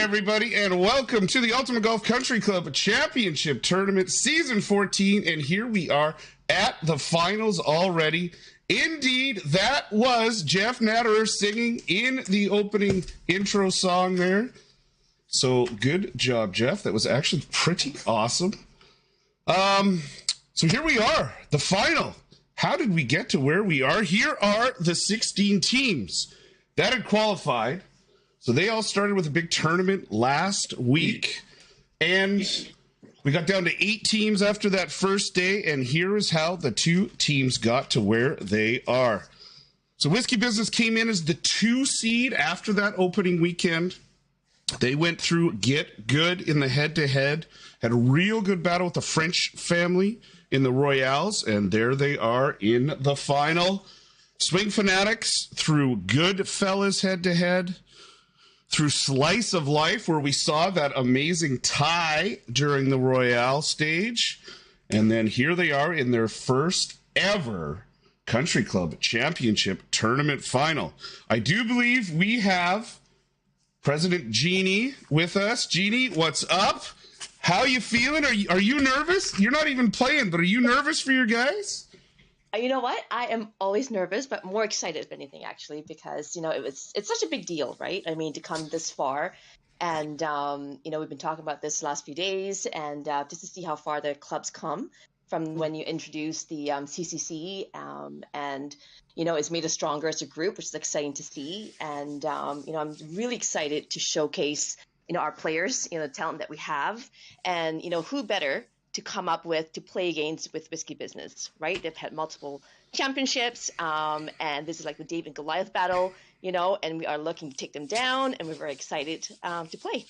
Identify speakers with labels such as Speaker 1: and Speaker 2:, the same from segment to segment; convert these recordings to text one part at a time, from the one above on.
Speaker 1: everybody, and welcome to the Ultimate Golf Country Club Championship Tournament Season 14, and here we are at the finals already. Indeed, that was Jeff Natterer singing in the opening intro song there. So, good job, Jeff. That was actually pretty awesome. So here we are, the final. How did we get to where we are? Here are the 16 teams that had qualified. So they all started with a big tournament last week, and we got down to 8 teams after that first day, and here is how the 2 teams got to where they are. So Whisky Business came in as the 2 seed after that opening weekend. They went through Get Good in the head-to-head, had a real good battle with the French family in the Royales, and there they are in the final. Swing Fanatics through Goodfellas head-to-head, through Slice of Life, where we saw that amazing tie during the Royale stage. And then here they are in their first ever Country Club Championship Tournament final. I do believe we have President Jeannie with us. Jeannie, what's up? How you feeling? Are you nervous? You're not even playing, but are you nervous for your guys?
Speaker 2: You know what? I am always nervous, but more excited if anything, actually, because, it's such a big deal, right? I mean, to come this far. And, we've been talking about this the last few days, and just to see how far the clubs come from when you introduce the CCC, and, it's made us stronger as a group, which is exciting to see. And, I'm really excited to showcase, our players, the talent that we have, and, who better to come up with, to play against with Whisky Business, right? They've had multiple championships, and this is like the David and Goliath battle, and we are looking to take them down, and we're very excited to play.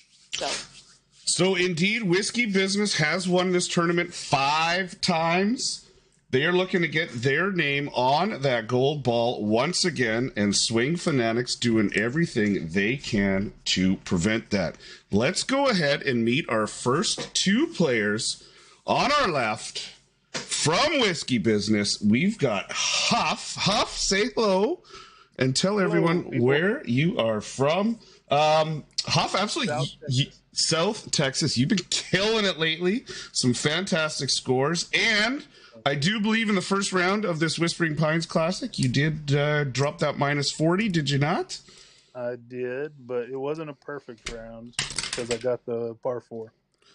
Speaker 2: So
Speaker 1: indeed, Whisky Business has won this tournament 5 times. They are looking to get their name on that gold ball once again, and Swing Fanatics doing everything they can to prevent that. Let's go ahead and meet our first 2 players. On our left, from Whisky Business, we've got Huff. Huff, say hello and tell everyone where you are from. Huff, absolutely. South Texas. You've been killing it lately. Some fantastic scores. And I do believe in the first round of this Whispering Pines Classic, you did drop that -40, did you not?
Speaker 3: I did, but it wasn't a perfect round because I got the par 4.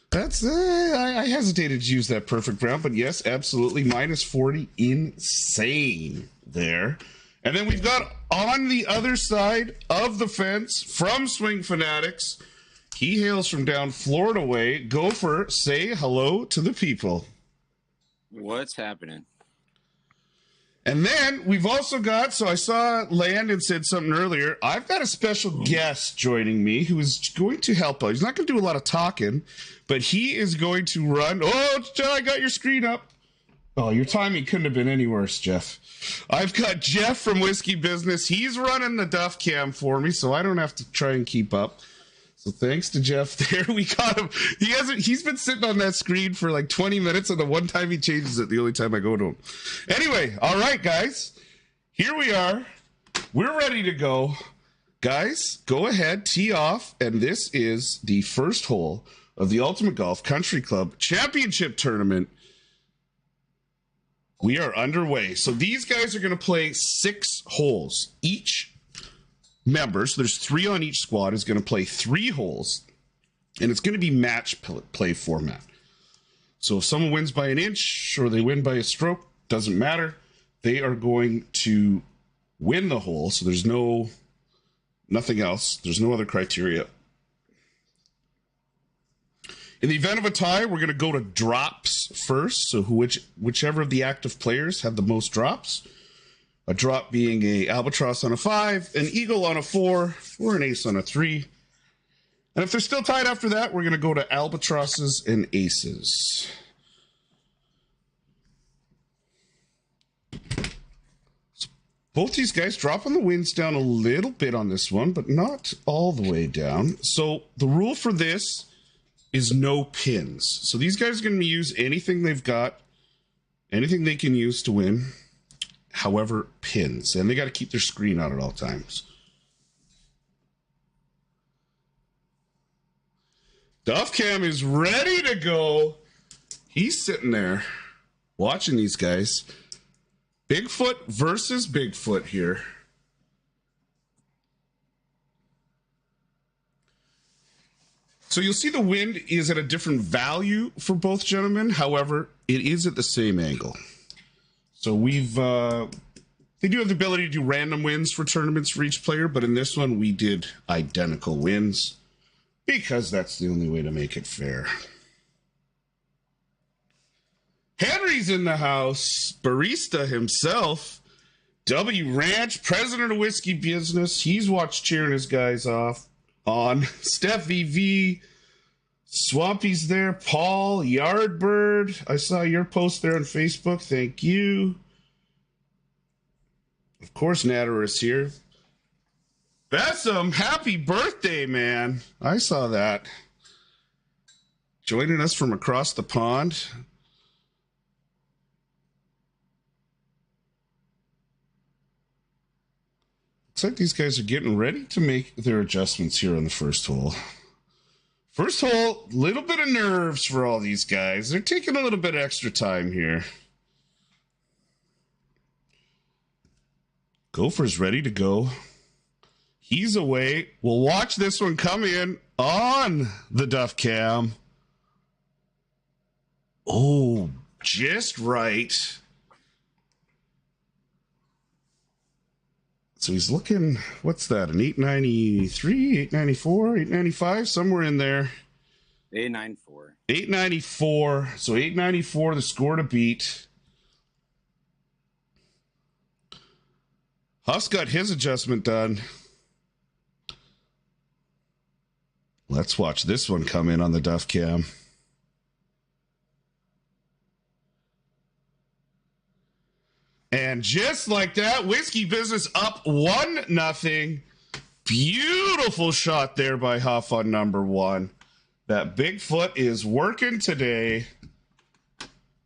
Speaker 1: That's I hesitated to use that perfect round, but yes, absolutely, -40, insane there. And then we've got on the other side of the fence from Swing Fanatics. He hails from down Florida way. Gopher, say hello to the people.
Speaker 4: What's happening?
Speaker 1: And then we've also got, so I saw Landon said something earlier, I've got a special guest joining me who is going to help out. He's not going to do a lot of talking, but he is going to run. Oh, I got your screen up. Oh, your timing couldn't have been any worse, Jeff. I've got Jeff from Whisky Business. He's running the Duff Cam for me, so I don't have to try and keep up. So thanks to Jeff there. We got him. He's been sitting on that screen for like 20 minutes, and the one time he changes it, the only time I go to him. Anyway, all right, guys. Here we are. We're ready to go. Guys, go ahead, tee off, and this is the first hole of the Ultimate Golf Country Club Championship Tournament. We are underway. So these guys are going to play 6 holes. Each member, so there's 3 on each squad, is going to play 3 holes, and it's going to be match play format. So if someone wins by an inch or they win by a stroke, doesn't matter. They are going to win the hole, so there's nothing else. There's no other criteria. In the event of a tie, we're going to go to drops first, so whichever of the active players have the most drops. A drop being a albatross on a 5, an eagle on a 4, or an ace on a 3. And if they're still tied after that, we're going to go to albatrosses and aces. So both these guys dropping the wins down a little bit on this one, but not all the way down. So the rule for this is no pins. So these guys are going to use anything they've got, anything they can use to win. However, pins. And they got to keep their screen on at all times. Duff Cam is ready to go. He's sitting there watching these guys. Bigfoot versus Bigfoot here. So you'll see the wind is at a different value for both gentlemen. However, it is at the same angle. So they do have the ability to do random wins for tournaments for each player, but in this one we did identical wins because that's the only way to make it fair. Henry's in the house, barista himself, W Ranch, president of Whiskey Business. He's watched cheering his guys on. Steph VV, Swampy's there, Paul, Yardbird. I saw your post there on Facebook. Thank you. Of course, Natter is here. Bessem, happy birthday, man. I saw that. Joining us from across the pond. Looks like these guys are getting ready to make their adjustments here on the first hole. First hole, little bit of nerves for all these guys. They're taking a little bit of extra time here. Gopher's ready to go. He's away. We'll watch this one come in on the Duff Cam. Oh, just right. So he's looking, what's that, an 893, 894, 895, somewhere in there.
Speaker 4: 894.
Speaker 1: 894. So 894, the score to beat. Huff's got his adjustment done. Let's watch this one come in on the Duff Cam. And just like that, Whiskey Business up 1-0. Beautiful shot there by Huff on number one. That Bigfoot is working today.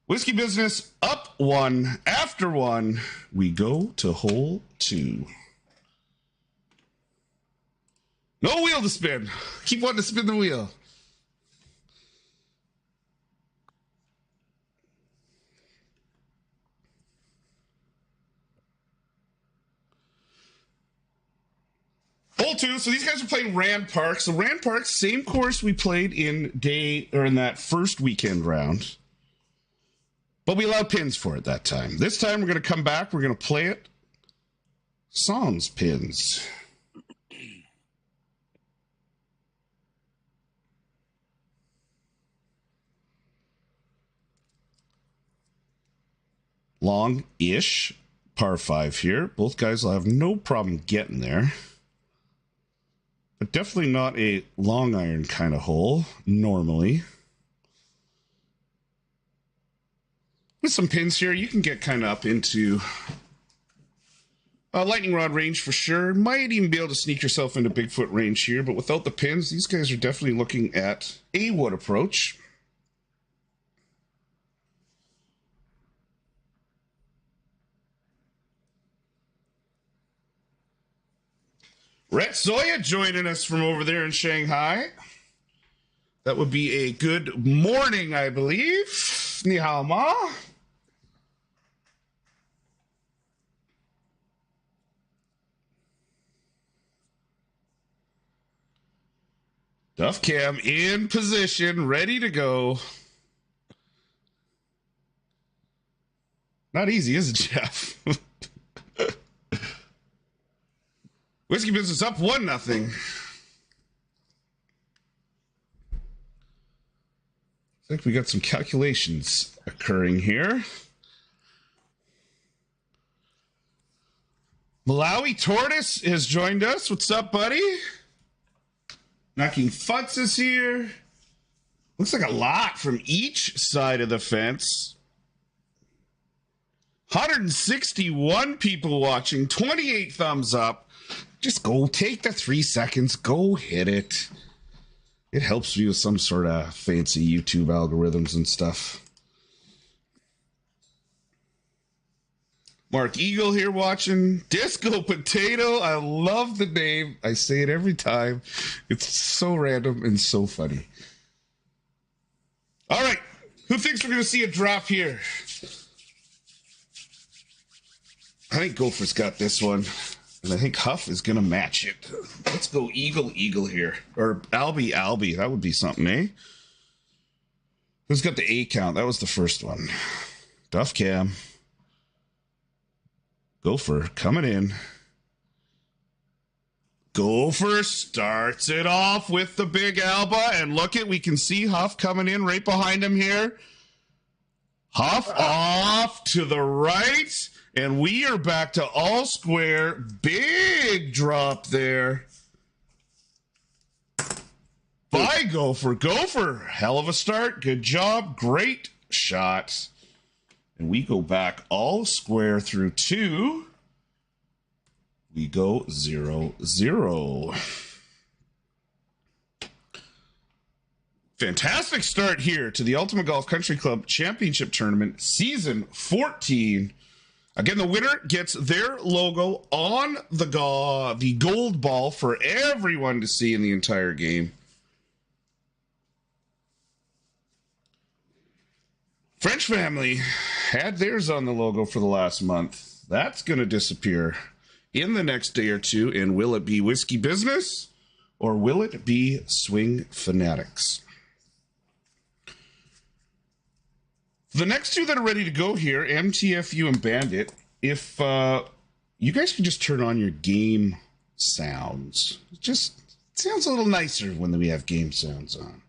Speaker 1: Whiskey Business up 1. After 1, we go to hole 2. No wheel to spin. Keep wanting to spin the wheel. Hole 2. So these guys are playing Rand Park. So Rand Park, same course we played in that first weekend round. But we allowed pins for it that time. This time we're going to come back. We're going to play it sans pins. Long-ish par 5 here. Both guys will have no problem getting there. But definitely not a long iron kind of hole, normally. With some pins here, you can get kind of up into lightning rod range for sure. Might even be able to sneak yourself into Bigfoot range here, but without the pins, these guys are definitely looking at a wood approach. Rhett Zoya joining us from over there in Shanghai. That would be a good morning, I believe. Ni hao ma. Duff Cam in position, ready to go. Not easy, is it, Jeff? Whiskey Business up 1-0. I think we got some calculations occurring here. Malawi Tortoise has joined us. What's up, buddy? Knocking Futz is here. Looks like a lot from each side of the fence. 161 people watching, 28 thumbs up. Just go take the 3 seconds, go hit it. It helps me with some sort of fancy YouTube algorithms and stuff. Mark Eagle here watching. Disco Potato, I love the name. I say it every time. It's so random and so funny. All right. Who thinks we're going to see a drop here? I think Gopher's got this one. And I think Huff is going to match it. Let's go Eagle here. Or Albie. That would be something, eh? Who's got the A count? That was the first one. Duff Cam. Gopher coming in. Gopher starts it off with the big Alba. And look we can see Huff coming in right behind him here. Huff off to the right. And we are back to all square. Big drop there. By Gopher. Gopher, hell of a start. Good job. Great shot. And we go back all square through 2. We go 0-0. Fantastic start here to the Ultimate Golf Country Club Championship Tournament, Season 14. Again, the winner gets their logo on the gold ball for everyone to see in the entire game. French family had theirs on the logo for the last month. That's going to disappear in the next day or two. And will it be Whisky Business or will it be Swing Fanatics? The next two that are ready to go here, MTFU and Bandit, if you guys can just turn on your game sounds. It just sounds a little nicer when we have game sounds on.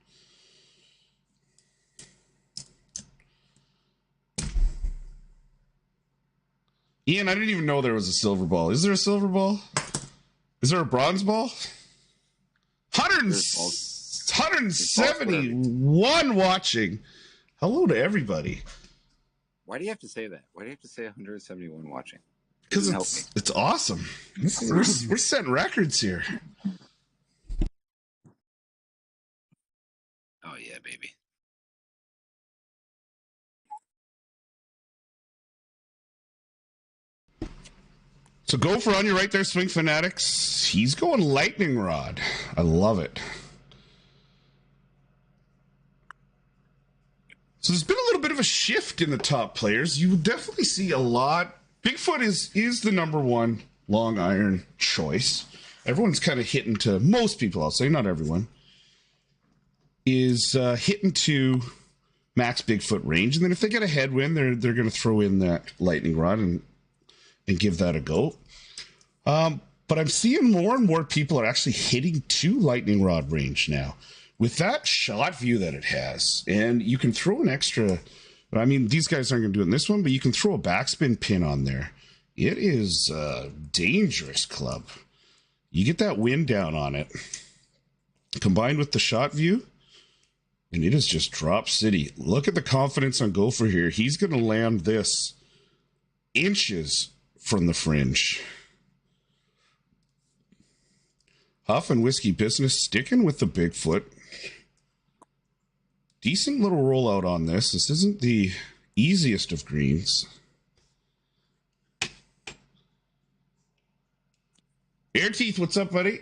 Speaker 1: Ian, I didn't even know there was a silver ball. Is there a silver ball? Is there a bronze ball? 171 watching. Hello to everybody.
Speaker 4: Why do you have to say that? Why do you have to say 171 watching?
Speaker 1: Because it's awesome. We're setting records here.
Speaker 4: Oh, yeah, baby.
Speaker 1: So Gopher on your right there, Swing Fanatics. He's going lightning rod. I love it. So there's been a little bit of a shift in the top players. You will definitely see a lot. Bigfoot is the number one long iron choice. Everyone's kind of hitting to, most people, I'll say, not everyone, is hitting to max Bigfoot range. And then if they get a headwind, they're going to throw in that lightning rod and give that a go. But I'm seeing more and more people are actually hitting to lightning rod range now. With that shot view that it has, and you can throw an extra, I mean, these guys aren't going to do it in this one, but you can throw a backspin pin on there. It is a dangerous club. You get that wind down on it, combined with the shot view, and it is just drop city. Look at the confidence on Gopher here. He's going to land this inches from the fringe. Huff and Whisky Business sticking with the Bigfoot. Decent little rollout on this. This isn't the easiest of greens. Air Teeth, what's up, buddy?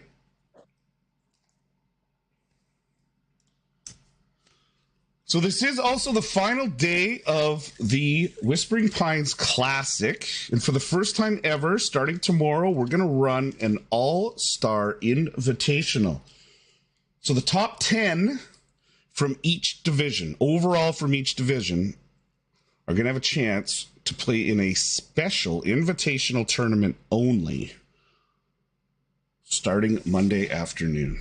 Speaker 1: So this is also the final day of the Whispering Pines Classic. And for the first time ever, starting tomorrow, we're going to run an all-star invitational. So the top 10 from each division, overall from each division, are going to have a chance to play in a special invitational tournament only, starting Monday afternoon.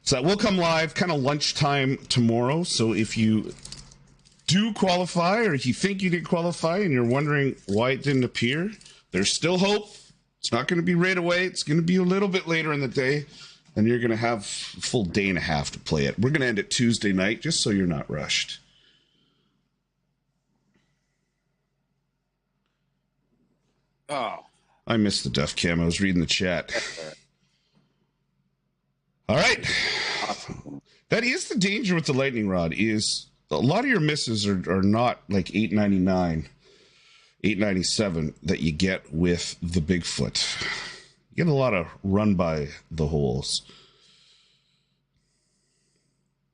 Speaker 1: So that will come live kind of lunchtime tomorrow. So if you do qualify, or if you think you did qualify and you're wondering why it didn't appear, there's still hope. It's not going to be right away. It's going to be a little bit later in the day, and you're going to have a full day and a half to play it. We're going to end it Tuesday night, just so you're not rushed.
Speaker 4: Oh.
Speaker 1: I missed the Duff Cam. I was reading the chat. All right. That is the danger with the lightning rod, is a lot of your misses are not like 899, 897 that you get with the Bigfoot. You get a lot of run by the holes.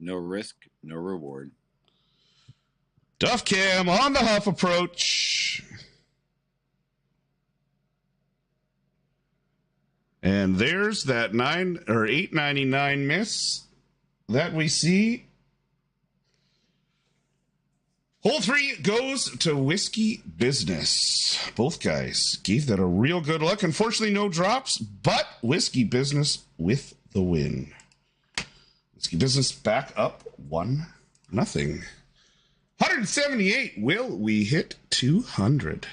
Speaker 4: No risk, no reward.
Speaker 1: Duff Cam on the Huff approach. And there's that $8.99 miss that we see. Hole 3 goes to Whiskey Business. Both guys gave that a real good look. Unfortunately, no drops, but Whiskey Business with the win. Whiskey Business back up 1-0. 178. Will we hit 200?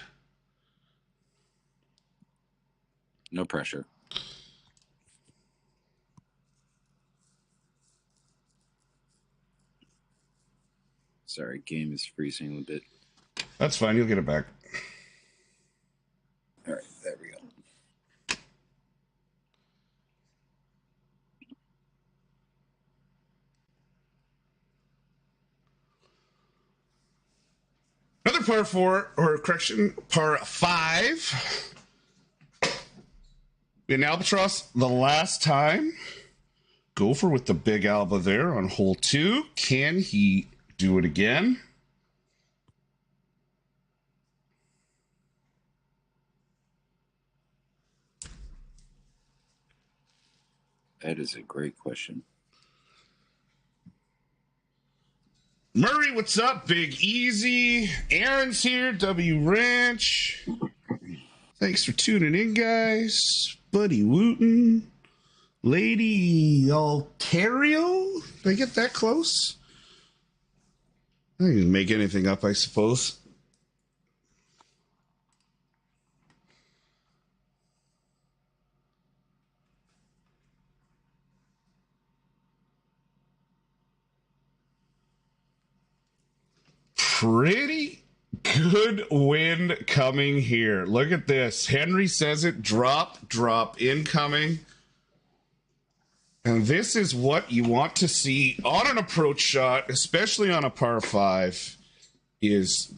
Speaker 4: No pressure. Sorry, game is freezing a bit.
Speaker 1: That's fine. You'll get it back.
Speaker 4: All right, there we go.
Speaker 1: Another par 4, or correction, par 5. In Albatross the last time. Gopher with the big Alba there on hole 2. Can he do it again?
Speaker 4: That is a great question.
Speaker 1: Murray, what's up? Big Easy. Aaron's here. W Ranch. Thanks for tuning in, guys. Buddy Wooten. Lady Ontario. Did I get that close? I can make anything up, I suppose. Pretty good win coming here. Look at this. Henry says it. Drop incoming. And this is what you want to see on an approach shot, especially on a par 5, is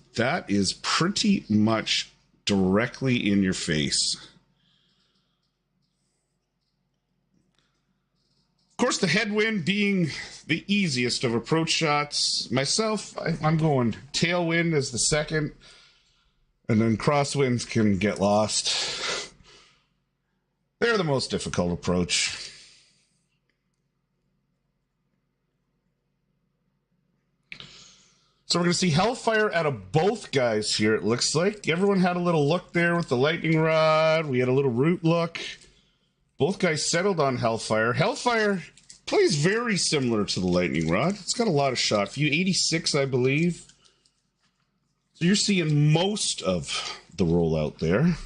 Speaker 1: pretty much directly in your face. Of course, the headwind being the easiest of approach shots. Myself, I'm going tailwind as the second, and then crosswinds can get lost. They're the most difficult approach. So we're going to see Hellfire out of both guys here, it looks like. Everyone had a little look there with the lightning rod. We had a little root look. Both guys settled on Hellfire. Hellfire plays very similar to the lightning rod. It's got a lot of shot view. 86, I believe. So you're seeing most of the rollout there.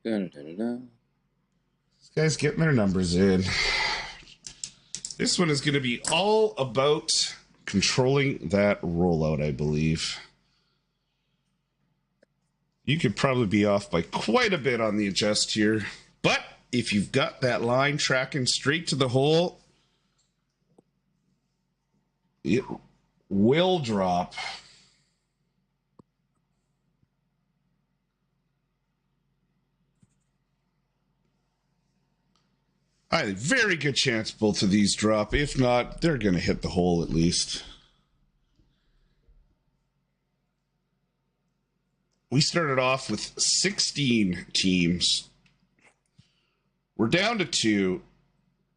Speaker 4: Da-da-da-da-da.
Speaker 1: Guys getting their numbers in. This one is going to be all about controlling that rollout, I believe. You could probably be off by quite a bit on the adjust here. But if you've got that line tracking straight to the hole, it will drop. Very good chance both of these drop. If not, they're going to hit the hole at least. We started off with 16 teams. We're down to 2,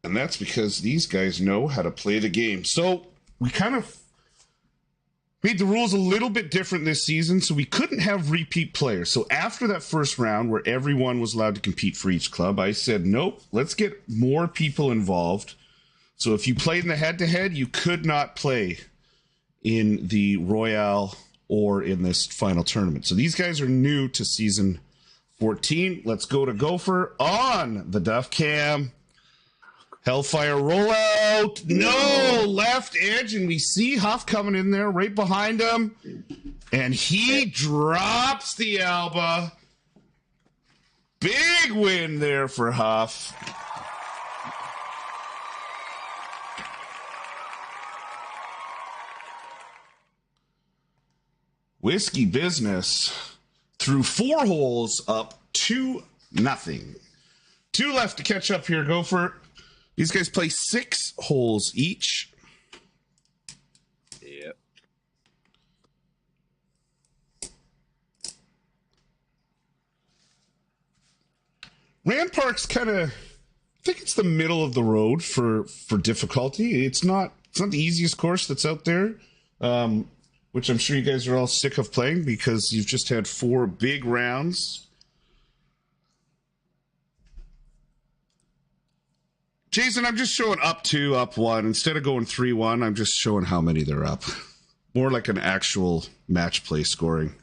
Speaker 1: and that's because these guys know how to play the game. So we kind of made the rules a little bit different this season, so we couldn't have repeat players. So after that first round where everyone was allowed to compete for each club, I said, nope, let's get more people involved. So if you played in the head-to-head, you could not play in the Royale or in this final tournament. So these guys are new to season 14. Let's go to Gopher on the Duff Cam. Hellfire rollout. No, left edge, and we see Huff coming in there right behind him. And he drops the Alba. Big win there for Huff. Whiskey Business through 4 holes up 2 nothing. 2 left to catch up here. Gopher. These guys play 6 holes each.
Speaker 4: Yep.
Speaker 1: Rand Park's kind of, I think it's the middle of the road for difficulty. It's not the easiest course that's out there, which I'm sure you guys are all sick of playing because you've just had 4 big rounds. Jason, I'm just showing up 2, up 1. Instead of going 3-1, I'm just showing how many they're up. More like an actual match play scoring.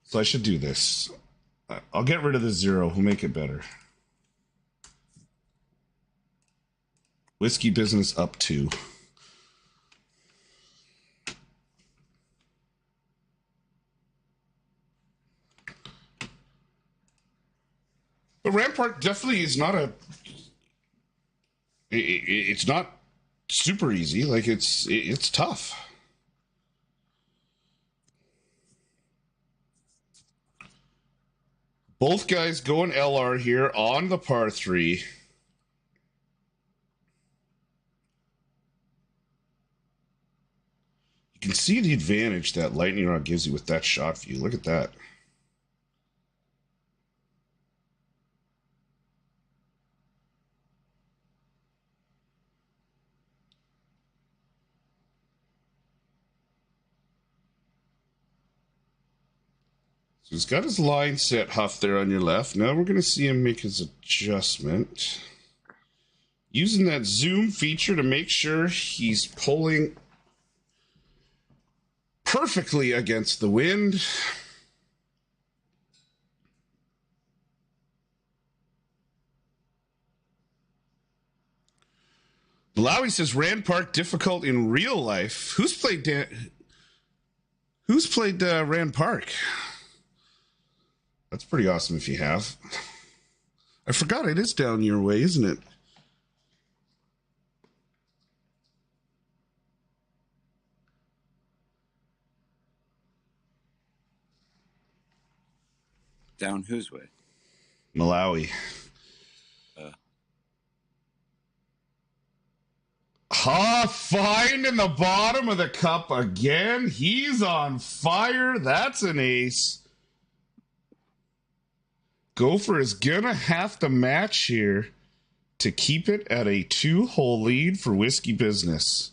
Speaker 1: So I should do this. I'll get rid of the 0. We'll make it better. Whiskey Business up 2. But Rampart definitely is not a... It's not super easy. Like, it's tough. Both guys going LR here on the par 3. You can see the advantage that lightning rod gives you with that shot view. Look at that. So he's got his line set, Huff, there on your left. Now we're going to see him make his adjustment. Using that zoom feature to make sure he's pulling perfectly against the wind. Malawi says Rand Park difficult in real life. Who's played Rand Park? That's pretty awesome if you have. I forgot it is down your way, isn't it?
Speaker 4: Down whose way?
Speaker 1: Malawi. Finding the bottom of the cup again. He's on fire. That's an ace. Gopher is going to have to match here to keep it at a 2-hole lead for Whiskey Business.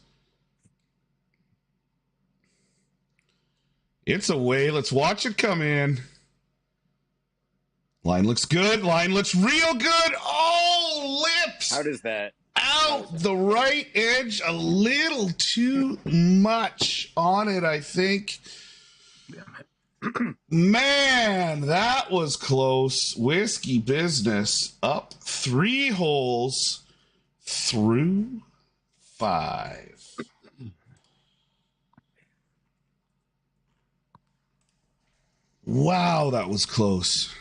Speaker 1: It's away. Let's watch it come in. Line looks good. Line looks real good. Oh, lips.
Speaker 4: How does that?
Speaker 1: Out the right edge. A little too much on it, I think. Man, that was close. Whiskey Business up 3 holes through 5. Wow, that was close.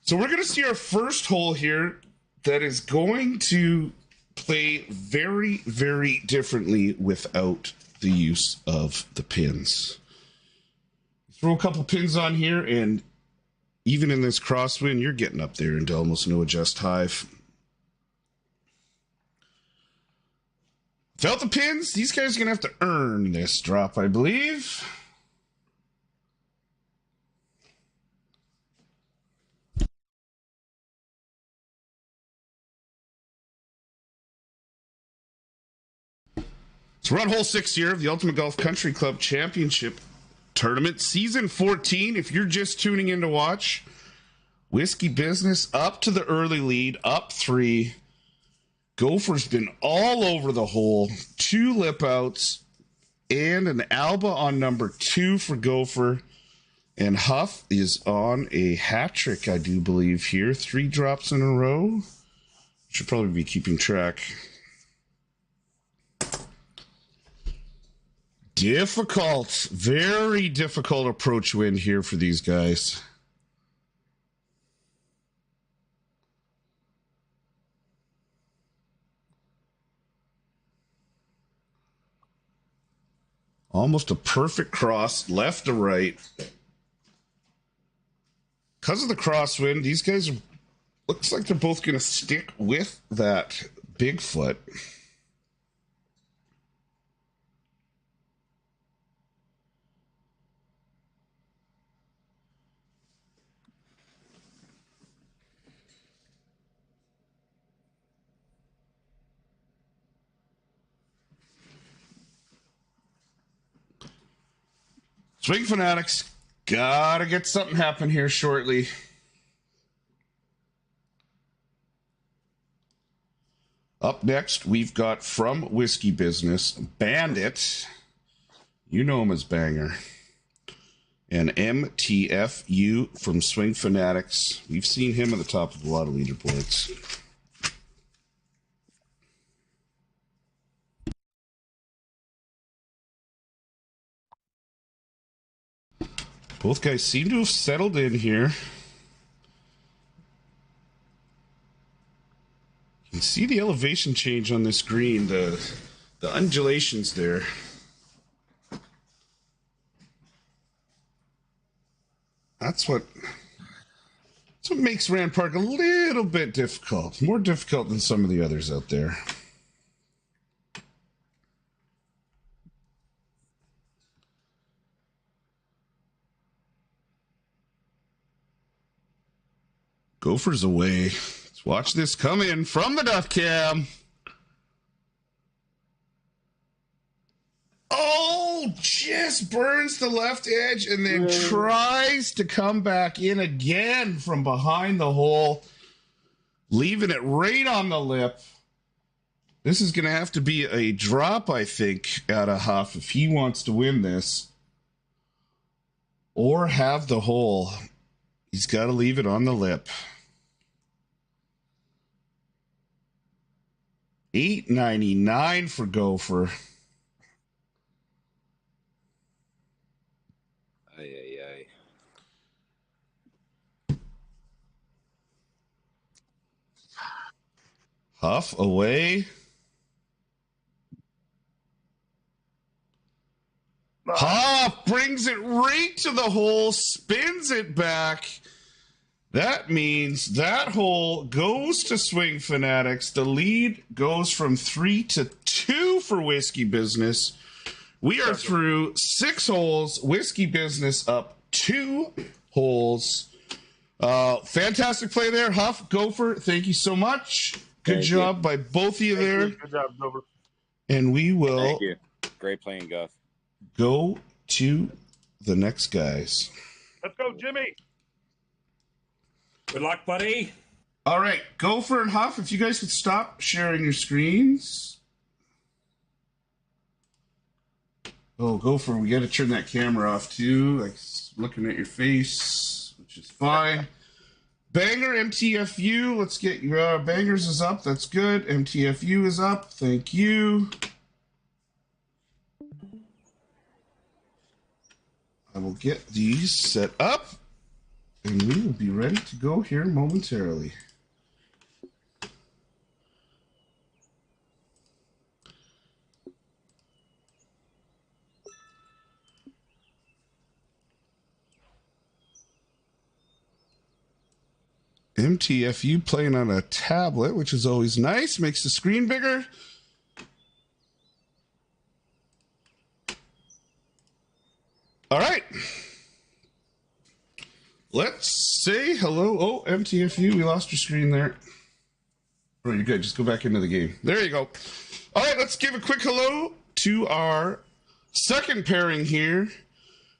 Speaker 1: So we're going to see our first hole here that is going to play very, very differently without the use of the pins. Throw a couple pins on here, and even in this crosswind, you're getting up there into almost no adjust hive. Without the pins, these guys are going to have to earn this drop, I believe. So we're on hole 6 here of the Ultimate Golf Country Club Championship Tournament, Season 14. If you're just tuning in to watch, Whiskey Business up to the early lead, up 3. Gopher's been all over the hole. 2 lip outs and an Alba on number 2 for Gopher. And Huff is on a hat trick, I do believe, here. 3 drops in a row. Should probably be keeping track. Difficult, very difficult approach wind here for these guys. Almost a perfect cross, left to right. Because of the crosswind, these guys looks like they're both going to stick with that Bigfoot. Swing Fanatics, gotta get something happen here shortly. Up next, we've got from Whiskey Business, Bandit. You know him as Banger. And MTFU from Swing Fanatics. We've seen him at the top of a lot of leaderboards. Both guys seem to have settled in here. You can see the elevation change on this green, the undulations there. That's what makes Rand Park a little bit difficult. More difficult than some of the others out there. Gophers away. Let's watch this come in from the duck cam. Oh, just burns the left edge and then tries to come back in again from behind the hole, leaving it right on the lip. This is going to have to be a drop, I think, out of Huff if he wants to win this. Or have the hole. He's got to leave it on the lip. $8.99 for Gopher. Huff away. Huff brings it right to the hole, spins it back. That means that hole goes to Swing Fanatics. The lead goes from 3-2 for Whiskey Business. We are through 6 holes. Whiskey Business up 2 holes. Fantastic play there, Huff, Gopher. Thank you so much. Good job by both of you there.
Speaker 3: Good job, Gopher.
Speaker 1: And we will
Speaker 4: Thank you. Great playing, Guff.
Speaker 1: go to the next guys.
Speaker 3: Let's go, Jimmy.
Speaker 5: Good luck, buddy.
Speaker 1: All right, Gopher and Huff, if you guys could stop sharing your screens. Oh, Gopher, we got to turn that camera off too. Like looking at your face, which is fine. Banger, MTFU, let's get your Bangers is up. That's good. MTFU is up. Thank you. I will get these set up, and we will be ready to go here momentarily. MTFU playing on a tablet, which is always nice. Makes the screen bigger. All right. Let's say hello. Oh, MTFU, we lost your screen there. Oh, you're good. Just go back into the game. There you go. All right, let's give a quick hello to our second pairing here.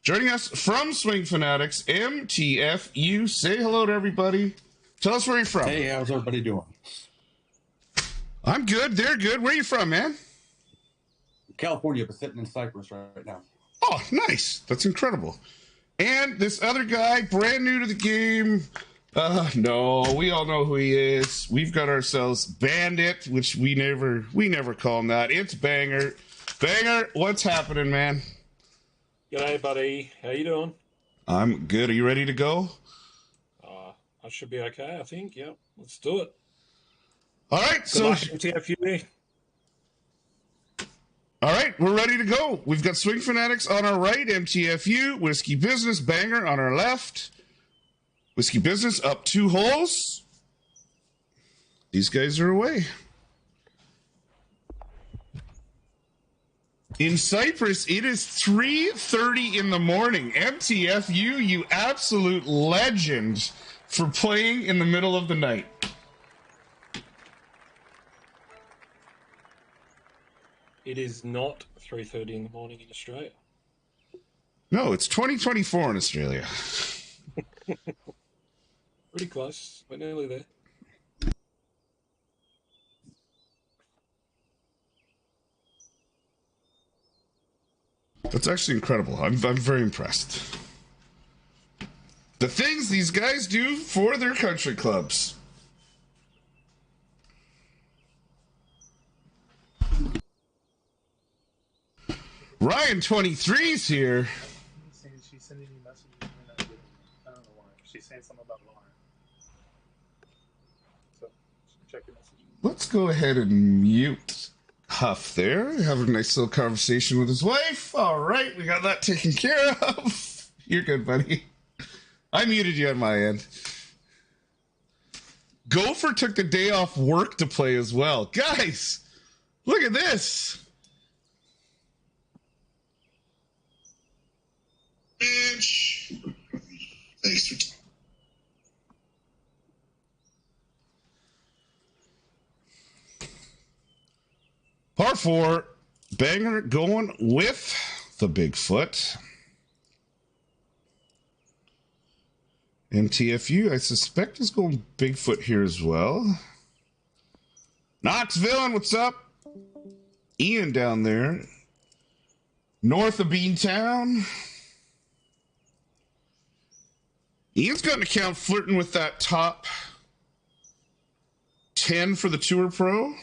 Speaker 1: Joining us from Swing Fanatics, MTFU. Say hello to everybody. Tell us where you're from.
Speaker 6: Hey, how's everybody doing?
Speaker 1: I'm good. They're good. Where are you from, man?
Speaker 6: California, but sitting in Cyprus right now.
Speaker 1: Oh, nice. That's incredible. And this other guy, brand new to the game. No, we all know who he is. We've got ourselves Bandit, which we never call him that. It's Banger. Banger, what's happening, man?
Speaker 5: G'day, buddy. How you doing?
Speaker 1: I'm good. Are you ready to go?
Speaker 5: I should be okay, I think. Yep. Let's do it.
Speaker 1: All right.
Speaker 5: Good
Speaker 1: So
Speaker 5: luck, MTFU.
Speaker 1: All right, we're ready to go. We've got Swing Fanatics on our right, MTFU, Whiskey Business, Banger on our left. Whiskey Business up 2 holes. These guys are away. In Cyprus, it is 3:30 in the morning. MTFU, you absolute legend for playing in the middle of the night.
Speaker 5: It is not 3:30 in the morning in Australia.
Speaker 1: No, it's 2024 in Australia.
Speaker 5: Pretty close. We're nearly there.
Speaker 1: That's actually incredible. I'm very impressed. The things these guys do for their country clubs. Ryan 23's here.
Speaker 3: She's sending me messages. I don't know why. She's saying something about Lauren. So, check your messages.
Speaker 1: Let's go ahead and mute Huff there. Have a nice little conversation with his wife. All right, we got that taken care of. You're good, buddy. I muted you on my end. Gopher took the day off work to play as well. Guys, look at this. Bitch. Thanks for Par 4, Banger going with the Bigfoot. MTFU, I suspect, is going Bigfoot here as well. Knoxville, what's up? Ian down there. North of Beantown. Ian's got an account flirting with that top 10 for the Tour Pro.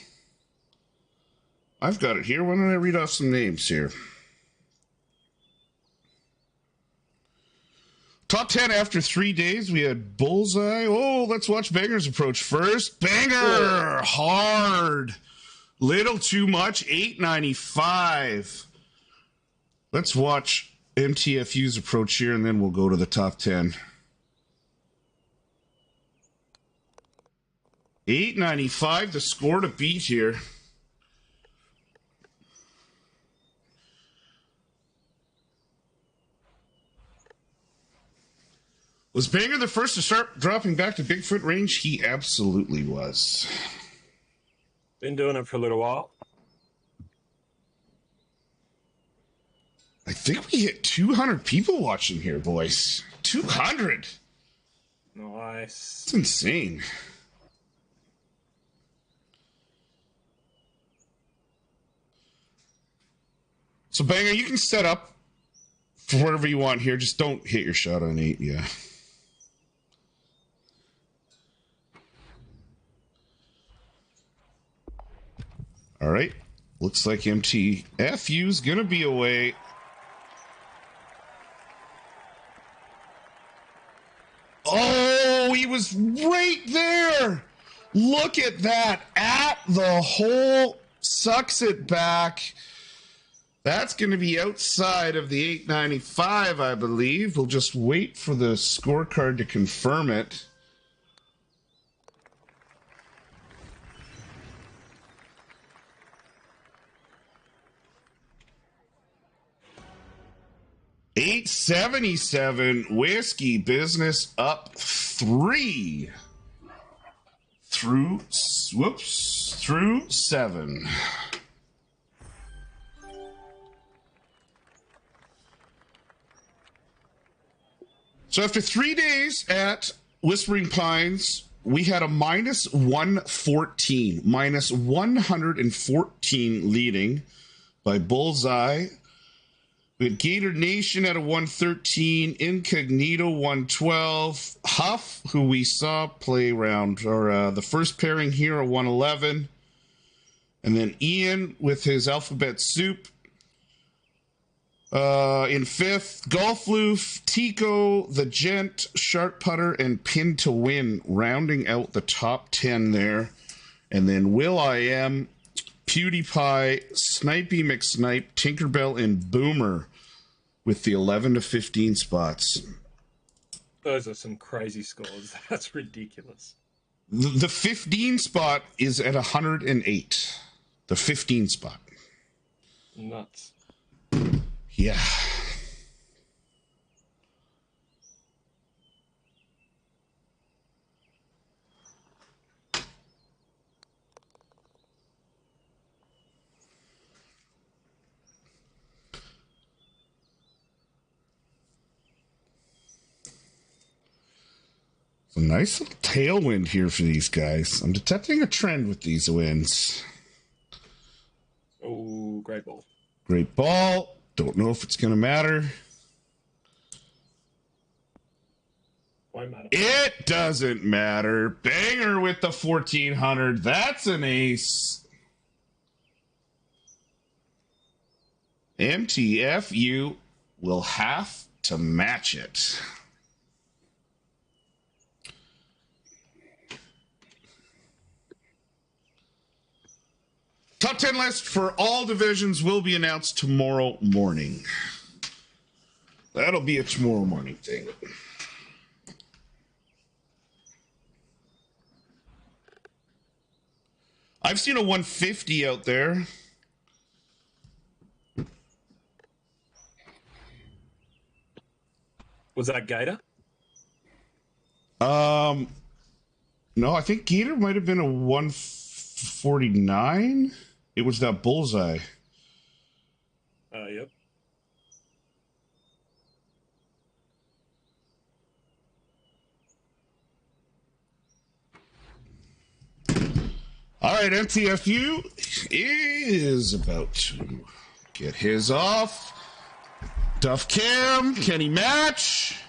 Speaker 1: I've got it here. Why don't I read off some names here? Top 10 after 3 days. We had Bullseye. Oh, let's watch Banger's approach first. Banger! Hard. Little too much. 895. Let's watch MTFU's approach here, and then we'll go to the top 10. 895, the score to beat here. Was Banger the first to start dropping back to Bigfoot range? He absolutely was.
Speaker 5: Been doing it for a little while.
Speaker 1: I think we hit 200 people watching here, boys. 200.
Speaker 5: Nice.
Speaker 1: It's insane. So, Banger, you can set up for whatever you want here. Just don't hit your shot on 8, yeah. All right. Looks like MTFU's going to be away. Oh, he was right there. Look at that. At the hole. Sucks it back. That's going to be outside of the 895, I believe. We'll just wait for the scorecard to confirm it. $877 Whiskey Business up 3 through 7. So after 3 days at Whispering Pines, we had a minus 114, minus 114 leading by Bullseye. We had Gator Nation at a 113, Incognito 112, Huff, who we saw play round, or the first pairing here, a 111, and then Ian with his Alphabet Soup in fifth, Golf Loof, Tico, The Gent, Sharp Putter, and Pin to Win, rounding out the top 10 there. And then Will I Am PewDiePie, Snipey McSnipe, Tinkerbell, and Boomer with the 11 to 15 spots.
Speaker 5: Those are some crazy scores. That's ridiculous.
Speaker 1: The 15 spot is at 108. The 15 spot.
Speaker 5: Nuts.
Speaker 1: Yeah. A nice little tailwind here for these guys. I'm detecting a trend with these wins.
Speaker 5: Oh, great ball.
Speaker 1: Great ball. Don't know if it's going to matter.
Speaker 5: Won't matter.
Speaker 1: It doesn't matter. Banger with the 1400. That's an ace. MTFU will have to match it. Top 10 list for all divisions will be announced tomorrow morning. That'll be a tomorrow morning thing. I've seen a 150 out there.
Speaker 5: Was that Gator?
Speaker 1: No, I think Gator might have been a 149. It was that bullseye.
Speaker 5: Yep.
Speaker 1: All right, MTFU is about to get his off. Duff Cam, can he match?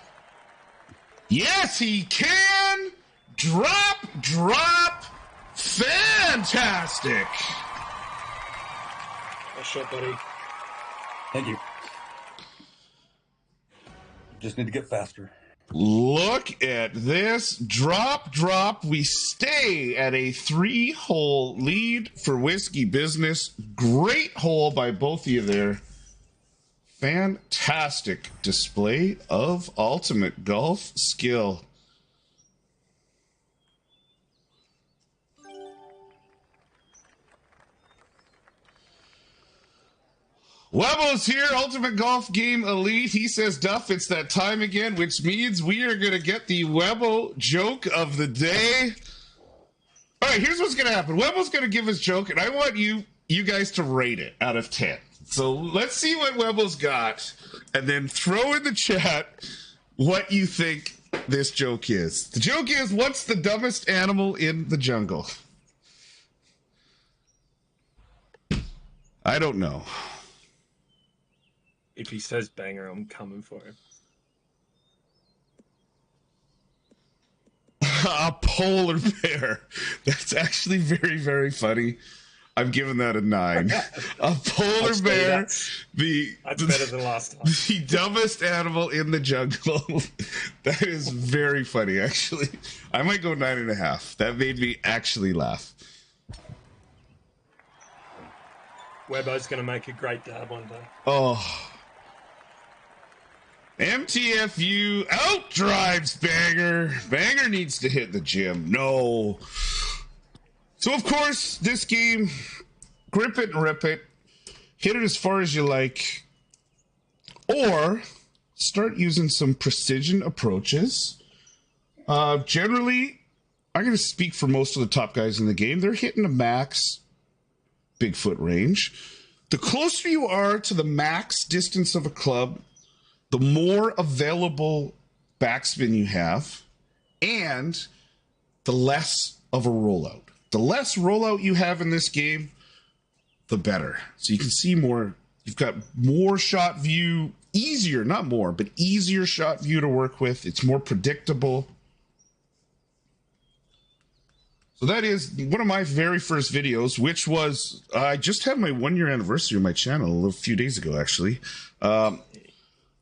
Speaker 1: Yes, he can. Drop. Fantastic.
Speaker 5: Nice shot, buddy.
Speaker 6: Thank you. Just need to get faster.
Speaker 1: Look at this. Drop. We stay at a 3-hole lead for Whisky Business. Great hole by both of you there. Fantastic display of ultimate golf skill. Webbo's here, Ultimate Golf Game Elite. He says, Duff, it's that time again, which means we are going to get the Webbo joke of the day. All right, here's what's going to happen. Webbo's going to give his joke, and I want you guys to rate it out of 10. So let's see what Webbo's got, and then throw in the chat what you think this joke is. The joke is, what's the dumbest animal in the jungle? I don't know.
Speaker 5: If he says banger, I'm coming for him.
Speaker 1: A polar bear. That's actually very, very funny. I'm giving that a 9. A polar bear.
Speaker 5: That's better than last time.
Speaker 1: The dumbest animal in the jungle. That is very funny, actually. I might go 9.5. That made me actually laugh.
Speaker 5: Webbo's going to make a great dad one day.
Speaker 1: Oh. MTFU outdrives Banger. Banger needs to hit the gym. No. So, of course, this game, grip it and rip it. Hit it as far as you like. Or start using some precision approaches. Generally, I'm going to speak for most of the top guys in the game. They're hitting a max Bigfoot range. The closer you are to the max distance of a club, the more available backspin you have, and the less of a rollout. The less rollout you have in this game, the better. So you can see more. You've got more shot view, easier, not more, but easier shot view to work with. It's more predictable. So that is one of my very first videos, which was, I just had my 1-year anniversary on my channel a few days ago, actually.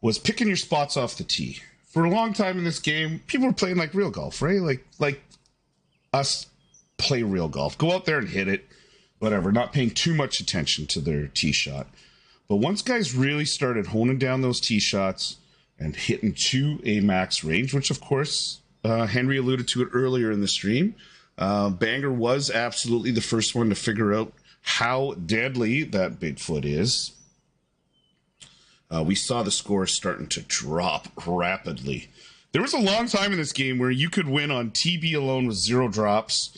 Speaker 1: Was picking your spots off the tee. For a long time in this game, people were playing like real golf, right? Like us play real golf. Go out there and hit it. whatever, not paying too much attention to their tee shot. But once guys really started honing down those tee shots and hitting to a max range, which of course Henry alluded to it earlier in the stream, Banger was absolutely the first one to figure out how deadly that Bigfoot is. We saw the scores starting to drop rapidly. There was a long time in this game where you could win on TB alone with 0 drops.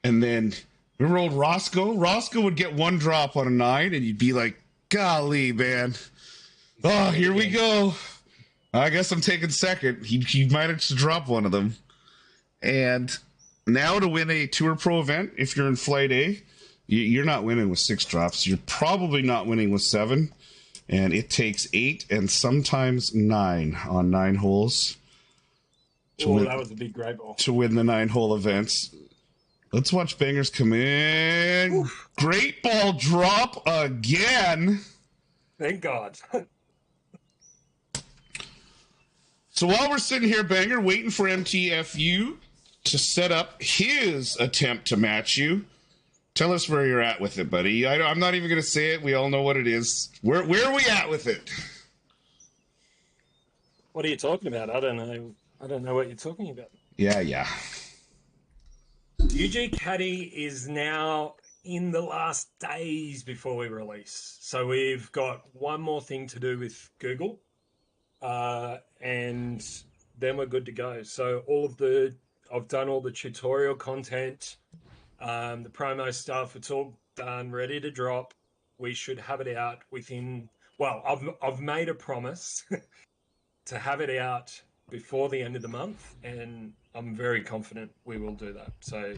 Speaker 1: And then, remember old Roscoe? Roscoe would get 1 drop on a 9, and you'd be like, golly, man. Oh, here we go. I guess I'm taking second. He managed to drop one of them. And now to win a Tour Pro event, if you're in Flight A, you're not winning with 6 drops. You're probably not winning with 7. And it takes 8 and sometimes 9 on 9 holes.
Speaker 5: That was a big grey ball.
Speaker 1: To win the 9-hole events. Let's watch Bangers come in. Oof. Great ball drop again.
Speaker 5: Thank God.
Speaker 1: So while we're sitting here, Banger, waiting for MTFU to set up his attempt to match you, tell us where you're at with it, buddy. I'm not even going to say it. We all know what it is. Where are we at with it?
Speaker 5: What are you talking about? I don't know. I don't know what you're talking about.
Speaker 1: Yeah.
Speaker 5: UG Caddy is now in the last days before we release. So we've got one more thing to do with Google, and then we're good to go. So I've done all the tutorial content, the promo stuff. It's all done, ready to drop. We should have it out within. Well, I've made a promise to have it out before the end of the month, and I'm very confident we will do that. So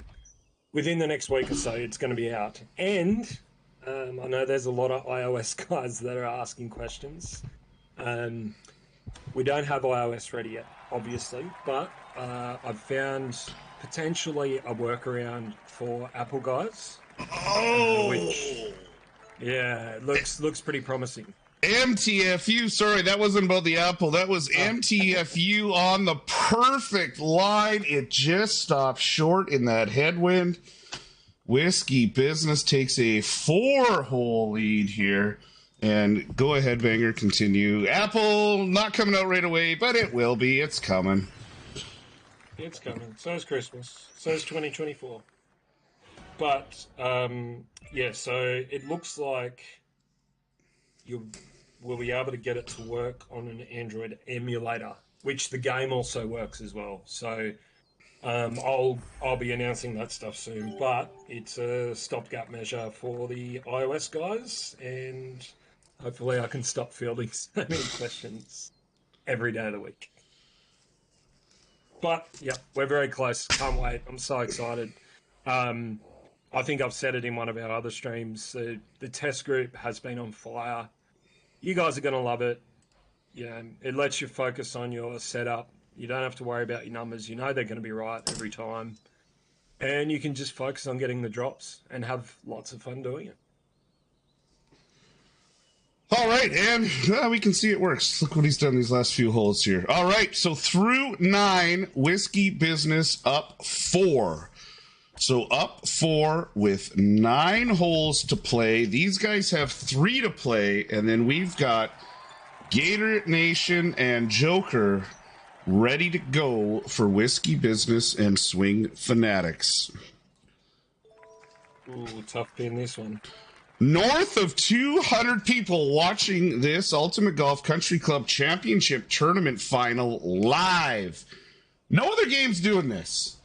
Speaker 5: within the next week or so, it's going to be out. And I know there's a lot of iOS guys that are asking questions. We don't have iOS ready yet, obviously, but I've found potentially a workaround for Apple guys. Which, yeah, looks pretty promising.
Speaker 1: MTFU, sorry, that wasn't about the Apple. That was MTFU on the perfect line. It just stopped short in that headwind. Whisky Business takes a 4-hole lead here. And go ahead, Banger, continue. Apple, not coming out right away, but it will be. It's coming.
Speaker 5: It's coming. So is Christmas. So is 2024. But, yeah, so it looks like we'll be able to get it to work on an Android emulator, which the game also works as well. So I'll be announcing that stuff soon, but it's a stopgap measure for the iOS guys, and hopefully I can stop fielding so many questions every day of the week. But yeah, we're very close. Can't wait. I'm so excited. I think I've said it in one of our other streams. The test group has been on fire. You guys are going to love it. Yeah, it lets you focus on your setup. You don't have to worry about your numbers. You know they're going to be right every time. And you can just focus on getting the drops and have lots of fun doing it.
Speaker 1: All right, and we can see it works. Look what he's done these last few holes here. All right, so through 9, Whisky Business up 4. So up 4 with 9 holes to play. These guys have 3 to play, and then we've got Gator Nation and Joker ready to go for Whisky Business and Swing Fanatics.
Speaker 5: Ooh, tough pin this one.
Speaker 1: North of 200 people watching this Ultimate Golf Country Club Championship Tournament Final live. No other game's doing this.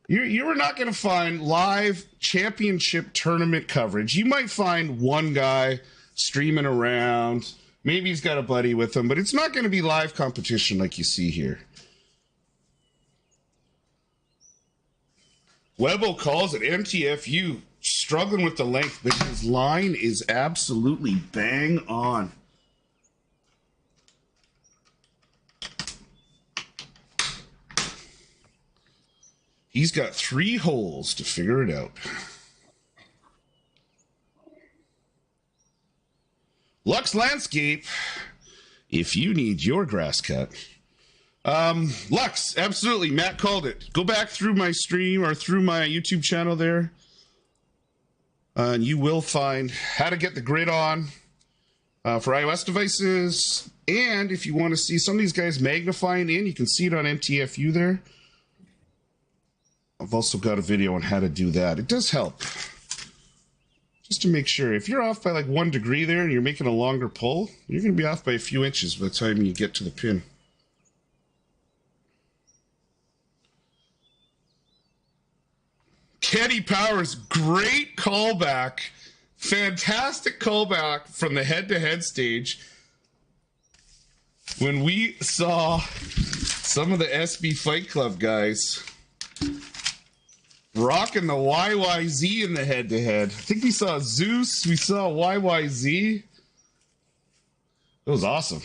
Speaker 1: You are not going to find live championship tournament coverage. You might find one guy streaming around. Maybe he's got a buddy with him, but it's not going to be live competition like you see here. Webbo calls it MTFU, struggling with the length, but his line is absolutely bang on. He's got 3 holes to figure it out. Lux Landscape, if you need your grass cut. Lux, absolutely. Matt called it. Go back through my stream or through my YouTube channel there. And you will find how to get the grid on for iOS devices. And if you want to see some of these guys magnifying in, you can see it on MTFU there. I've also got a video on how to do that. It does help. Just to make sure. If you're off by like 1 degree there and you're making a longer pull, you're going to be off by a few inches by the time you get to the pin. Kenny Powers, great callback. Fantastic callback from the head-to-head stage. When we saw some of the SB Fight Club guys rocking the YYZ in the head-to-head. I think we saw Zeus, we saw YYZ. It was awesome.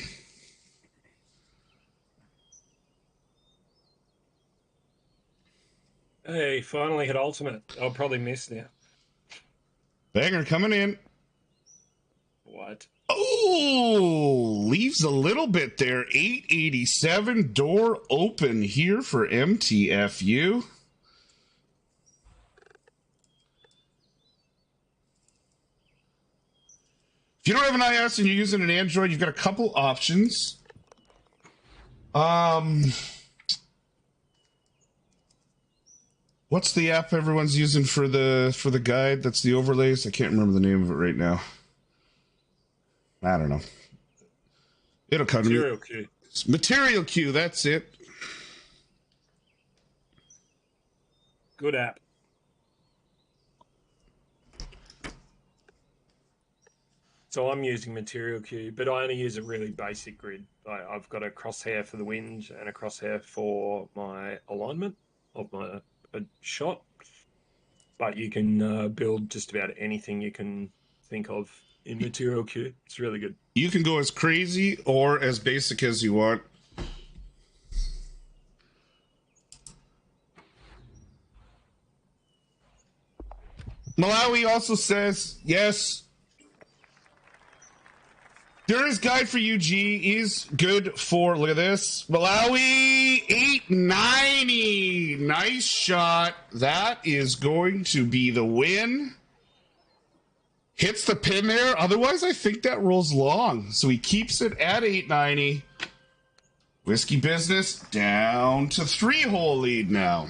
Speaker 5: Hey, finally hit ultimate. I'll probably miss now.
Speaker 1: Banger coming in.
Speaker 5: What?
Speaker 1: Oh, leaves a little bit there. 887 door open here for MTFU. If you don't have an iOS and you're using an Android, you've got a couple options. What's the app everyone's using for the guide? That's the overlays. I can't remember the name of it right now. I don't know. It'll come to me.
Speaker 5: Material Q.
Speaker 1: Material Q, that's it.
Speaker 5: Good app. So I'm using Material Q, but I only use a really basic grid. I've got a crosshair for the wind and a crosshair for my alignment of my shot. But you can build just about anything you can think of in Material Q. It's really good.
Speaker 1: You can go as crazy or as basic as you want. Malawi also says, yes, there is guide for UG is good for, look at this, Malawi 890. Nice shot. That is going to be the win. Hits the pin there. Otherwise, I think that rolls long. So he keeps it at 890. Whisky Business down to 3-hole lead now.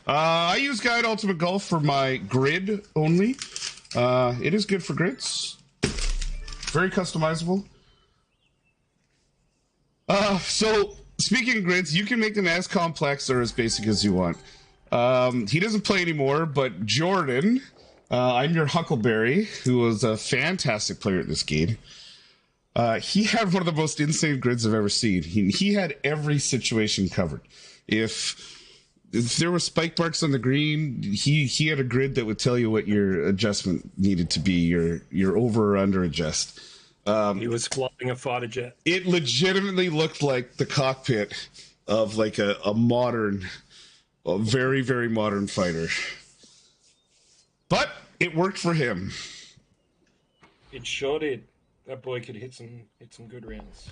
Speaker 1: I use Guide Ultimate Golf for my grid only. It is good for grids. Very customizable. So, speaking of grids, you can make them as complex or as basic as you want. He doesn't play anymore, but Jordan, I'm your Huckleberry, who was a fantastic player at this game. He had one of the most insane grids I've ever seen. He had every situation covered. If there were spike marks on the green, he had a grid that would tell you what your adjustment needed to be, your over or under adjust.
Speaker 5: He was flying a fighter jet.
Speaker 1: It legitimately looked like the cockpit of like a very, very modern fighter. But it worked for him.
Speaker 5: It sure did. That boy could hit some good rounds.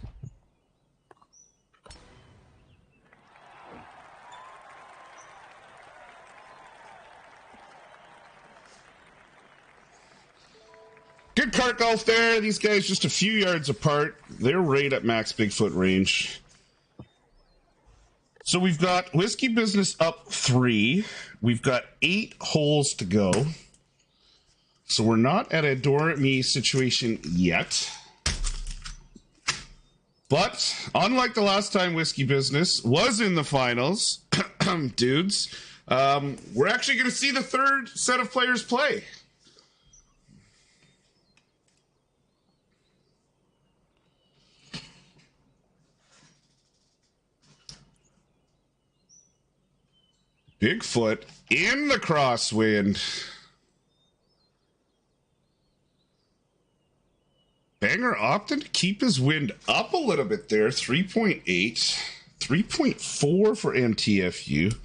Speaker 1: Good cart golf there. These guys just a few yards apart. They're right at max Bigfoot range. So we've got Whisky Business up 3. We've got 8 holes to go. So we're not at a door at me situation yet. But unlike the last time Whisky Business was in the finals, dudes, we're actually going to see the third set of players play. Bigfoot in the crosswind. Banger opting to keep his wind up a little bit there. 3.8. 3.4 for MTFU.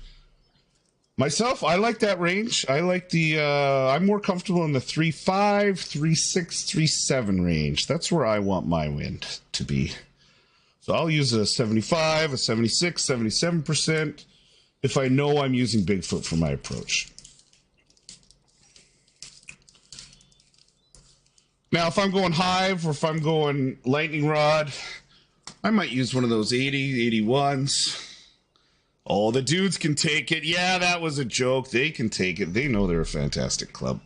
Speaker 1: Myself, I like that range. I like the, I'm more comfortable in the 3.5, 3.6, 3.7 range. That's where I want my wind to be. So I'll use a 75, a 76, 77%. If I know I'm using Bigfoot for my approach. Now, if I'm going Hive or if I'm going Lightning Rod, I might use one of those 81s. Oh, the dudes can take it. Yeah, that was a joke. They can take it. They know they're a fantastic club.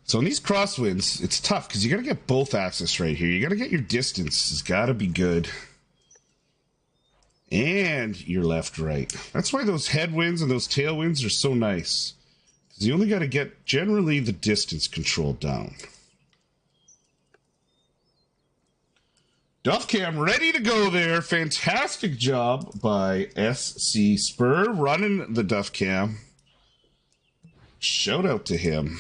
Speaker 1: So in these crosswinds, it's tough because you got to get both axes right here. You got to get your distance. It's got to be good. And your left, right. That's why those headwinds and those tailwinds are so nice. Because you only got to get, generally, the distance control down. Duffcam ready to go there. Fantastic job by SC Spur running the Duffcam. Shout out to him.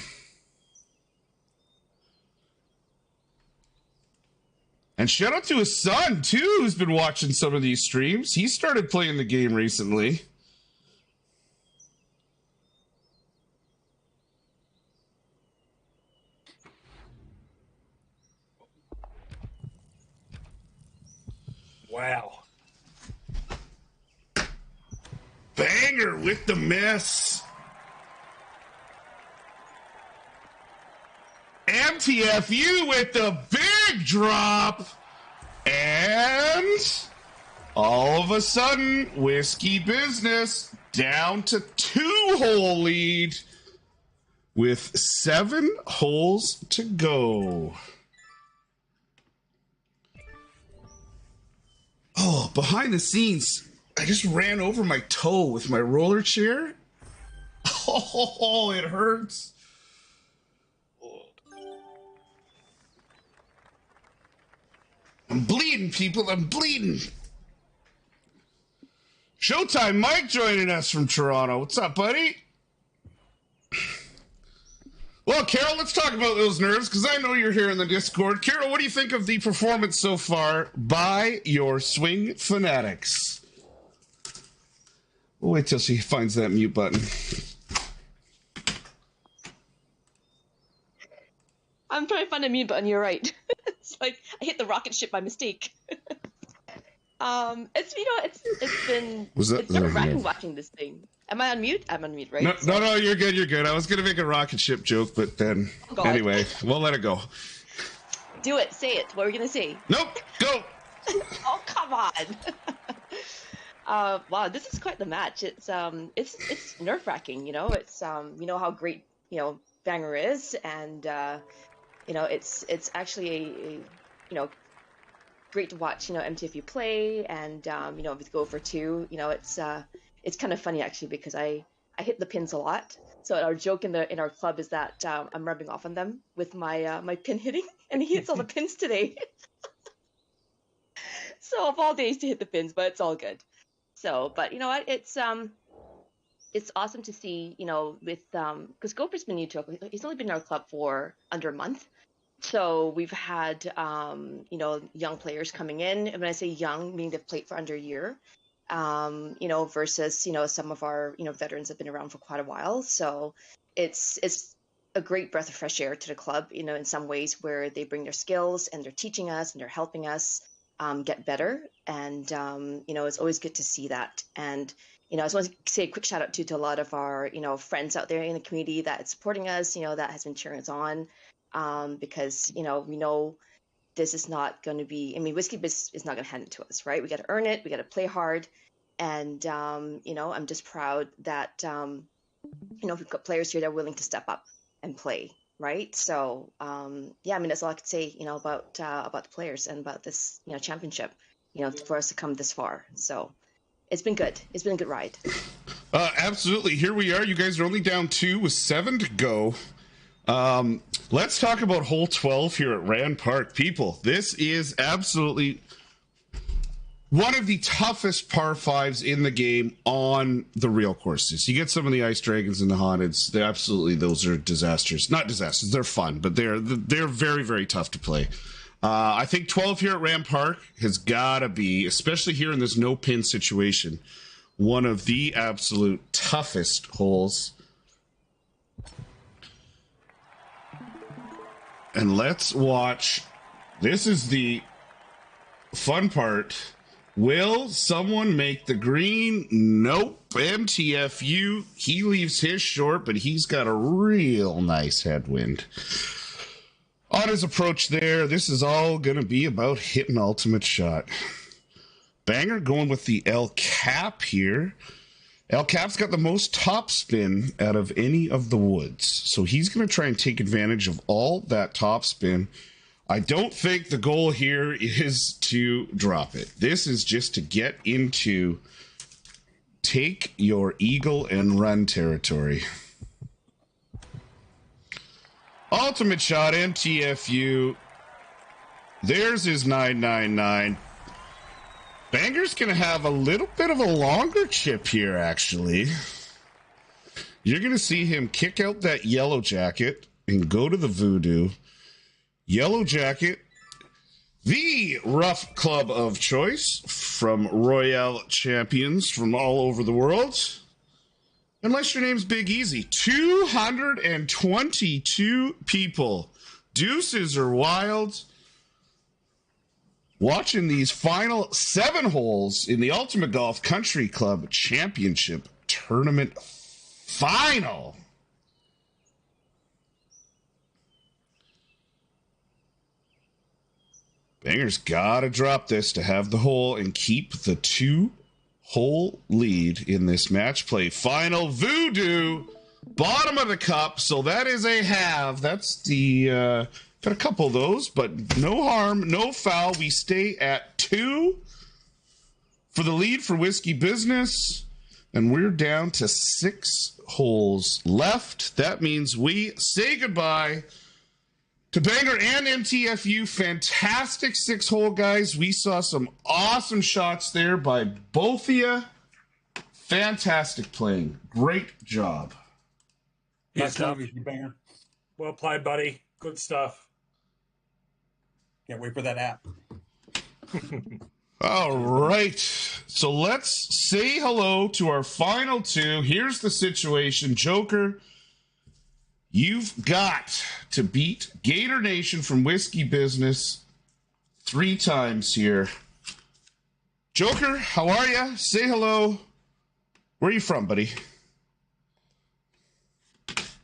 Speaker 1: And shout out to his son, too, who's been watching some of these streams. He started playing the game recently.
Speaker 5: Wow.
Speaker 1: Banger with the miss. MTFU with the big drop. And all of a sudden, Whiskey Business down to 2-hole lead with 7 holes to go. Oh, behind the scenes, I just ran over my toe with my roller chair. Oh, it hurts. I'm bleeding, people. I'm bleeding. Showtime Mike joining us from Toronto. What's up, buddy? Well, Carol, let's talk about those nerves, because I know you're here in the Discord. Carol, what do you think of the performance so far by your swing fanatics? We'll wait till she finds that mute button.
Speaker 2: I'm trying to find a mute button. You're right. It's like I hit the rocket ship by mistake. It's been nerve-wracking watching this thing. Am I on mute? I'm on mute, right?
Speaker 1: No, you're good. You're good. I was gonna make a rocket ship joke, but then anyway, we'll let it go.
Speaker 2: Do it. Say it. What are we gonna say?
Speaker 1: Nope. Go.
Speaker 2: Oh, come on. Wow, this is quite the match. It's nerve-wracking. You know, it's you know how great Banger is, and it's actually a great to watch MTFU play, and with go for 2, it's kind of funny actually, because I hit the pins a lot. So our joke in our club is that I'm rubbing off on them with my my pin hitting, and he hits all the pins today. So of all days to hit the pins, but it's all good. So, but you know what, it's awesome to see, with because Gopher's been new to us. He's only been in our club for under a month. So we've had, young players coming in. And when I say young, meaning they've played for under a year, versus, some of our, veterans have been around for quite a while. So it's a great breath of fresh air to the club, in some ways, where they bring their skills and they're teaching us and they're helping us get better. And, it's always good to see that. And, I just want to say a quick shout out to a lot of our, friends out there in the community that is supporting us, that has been cheering us on. Because, we know this is not going to be, Whiskey Biz is not going to hand it to us, right? We got to earn it. We got to play hard. And, I'm just proud that, we've got players here that are willing to step up and play, right? So, that's all I could say, about the players and about this, championship, for us to come this far. So it's been good. It's been a good ride.
Speaker 1: Absolutely. Here we are. You guys are only down 2 with 7 to go. Let's talk about hole 12 here at Rand Park. People, this is absolutely one of the toughest par 5s in the game on the real courses. You get some of the Ice Dragons and the Haunteds. Those are disasters. Not disasters, they're fun, but they're very, very tough to play. I think 12 here at Rand Park has got to be, especially here in this no-pin situation, one of the absolute toughest holes And let's watch. This is the fun part. Will someone make the green? Nope. MTFU. He leaves his short, but he's got a real nice headwind. On his approach there, this is all going to be about hitting ultimate shot. Banger going with the El Cap here. El Cap's got the most top spin out of any of the woods. So he's going to try and take advantage of all that top spin. I don't think the goal here is to drop it. This is just to get into take your eagle and run territory. Ultimate shot, MTFU. There's his 999. Banger's going to have a little bit of a longer chip here, actually. You're going to see him kick out that yellow jacket and go to the voodoo. Yellow jacket, the rough club of choice from Royale champions from all over the world. Unless your name's Big Easy. 222 people. Deuces are wild. Watching these final 7 holes in the Ultimate Golf Country Club Championship Tournament Final. Banger's got to drop this to have the hole and keep the 2-hole lead in this match play. Final voodoo, bottom of the cup. So that is a halve. That's the... got a couple of those, but no harm, no foul. We stay at 2 for the lead for Whisky Business, and we're down to 6 holes left. That means we say goodbye to Banger and MTFU. Fantastic 6-hole, guys. We saw some awesome shots there by both of you. Fantastic playing. Great job.
Speaker 6: Nice job, Banger.
Speaker 5: Well played, buddy. Good stuff.
Speaker 6: Can't wait for that app.
Speaker 1: All right. So let's say hello to our final 2. Here's the situation. Joker, you've got to beat Gator Nation from Whisky Business 3 times here. Joker, how are you? Say hello. Where are you from, buddy?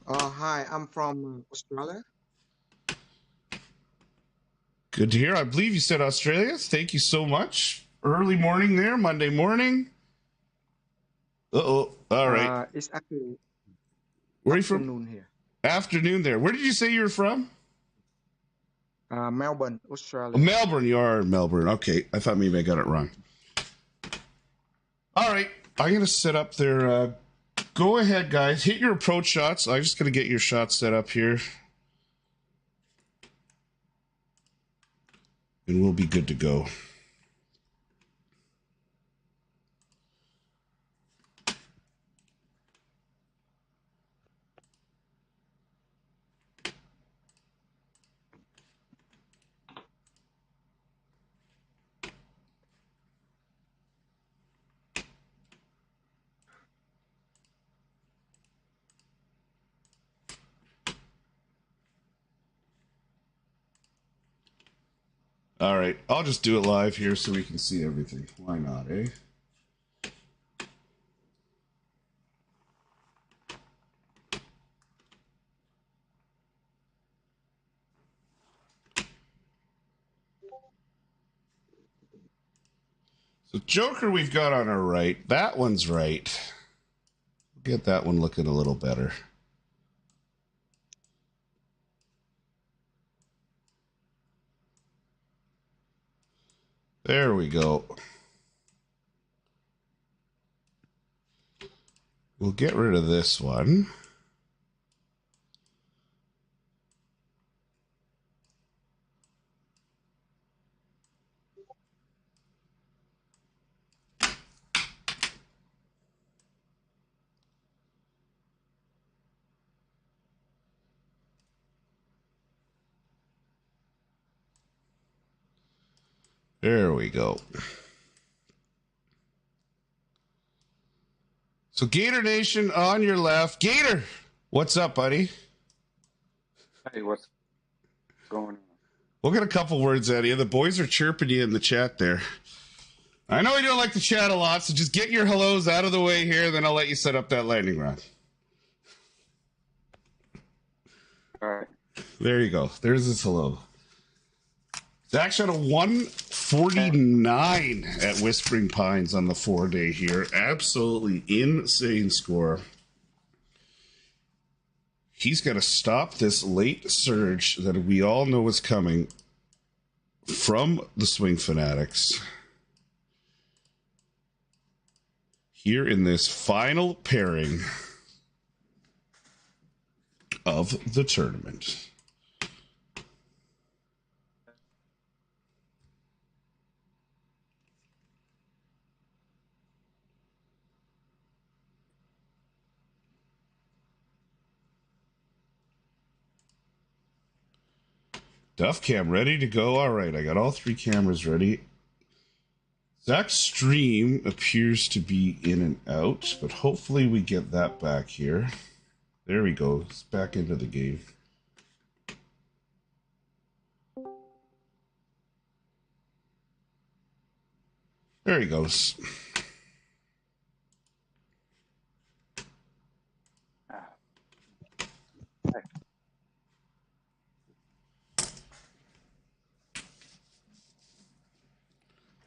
Speaker 7: Hi, I'm from Australia.
Speaker 1: Good to hear. I believe you said Australia. Thank you so much. Early morning there, Monday morning. Uh-oh. All right.
Speaker 7: It's actually
Speaker 1: Where are you from?
Speaker 7: afternoon here.
Speaker 1: Afternoon there. Where did you say you were from?
Speaker 7: Melbourne, Australia.
Speaker 1: Melbourne. You are in Melbourne. Okay. I thought maybe I got it wrong. All right. I'm going to set up there. Go ahead, guys. Hit your approach shots. I'm just going to get your shots set up here. And we'll be good to go. All right, I'll just do it live here so we can see everything. Why not, eh? So Joker we've got on our right. That one's right. Get that one looking a little better. There we go. We'll get rid of this one. There we go. So Gator Nation on your left. Gator, what's up, buddy?
Speaker 8: Hey, what's
Speaker 4: going on?
Speaker 1: We'll get a couple words out of you. The boys are chirping you in the chat there. I know you don't like to chat a lot, so just get your hellos out of the way here, then I'll let you set up that lightning rod.
Speaker 4: All right.
Speaker 1: There you go. There's his hello. Zach shot a 149 at Whispering Pines on the 4-day here. Absolutely insane score. He's got to stop this late surge that we all know is coming from the Swing Fanatics. Here in this final pairing of the tournament. Duff cam ready to go. All right, I got all 3 cameras ready. Zach's stream appears to be in and out, but hopefully we get that back here. There we go. It's back into the game. There he goes.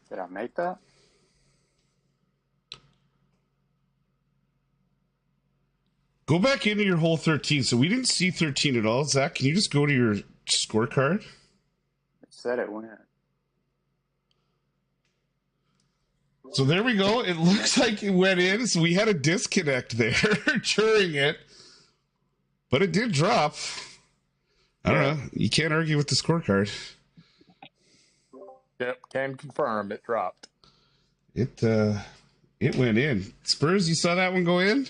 Speaker 4: Did I make that?
Speaker 1: Go back into your hole 13. So we didn't see 13 at all. Zach, can you just go to your scorecard?
Speaker 4: It said it went.
Speaker 1: So there we go. It looks like it went in. So we had a disconnect there during it. But it did drop. I don't know. You can't argue with the scorecard.
Speaker 3: Yep, can confirm it dropped.
Speaker 1: It went in. Spurs, you saw that one go in?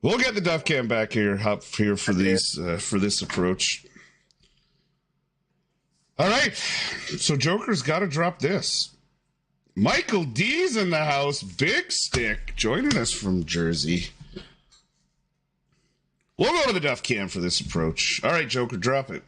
Speaker 1: We'll get the Duff Cam back here, up here for these for this approach. All right, so Joker's got to drop this. Michael D's in the house, Big Stick, joining us from Jersey. We'll go to the Duff Cam for this approach. All right, Joker, drop it.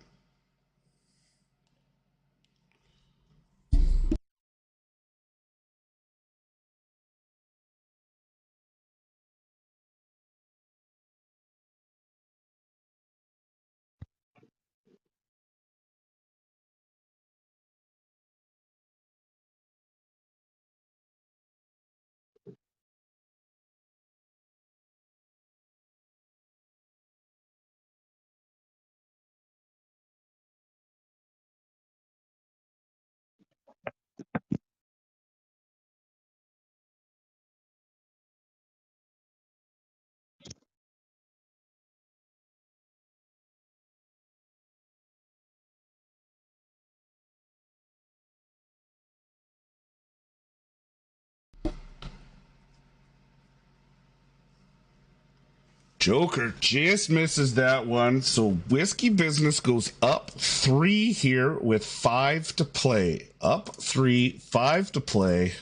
Speaker 1: Joker just misses that one. So Whiskey Business goes up 3 here with 5 to play. Up 3, 5 to play.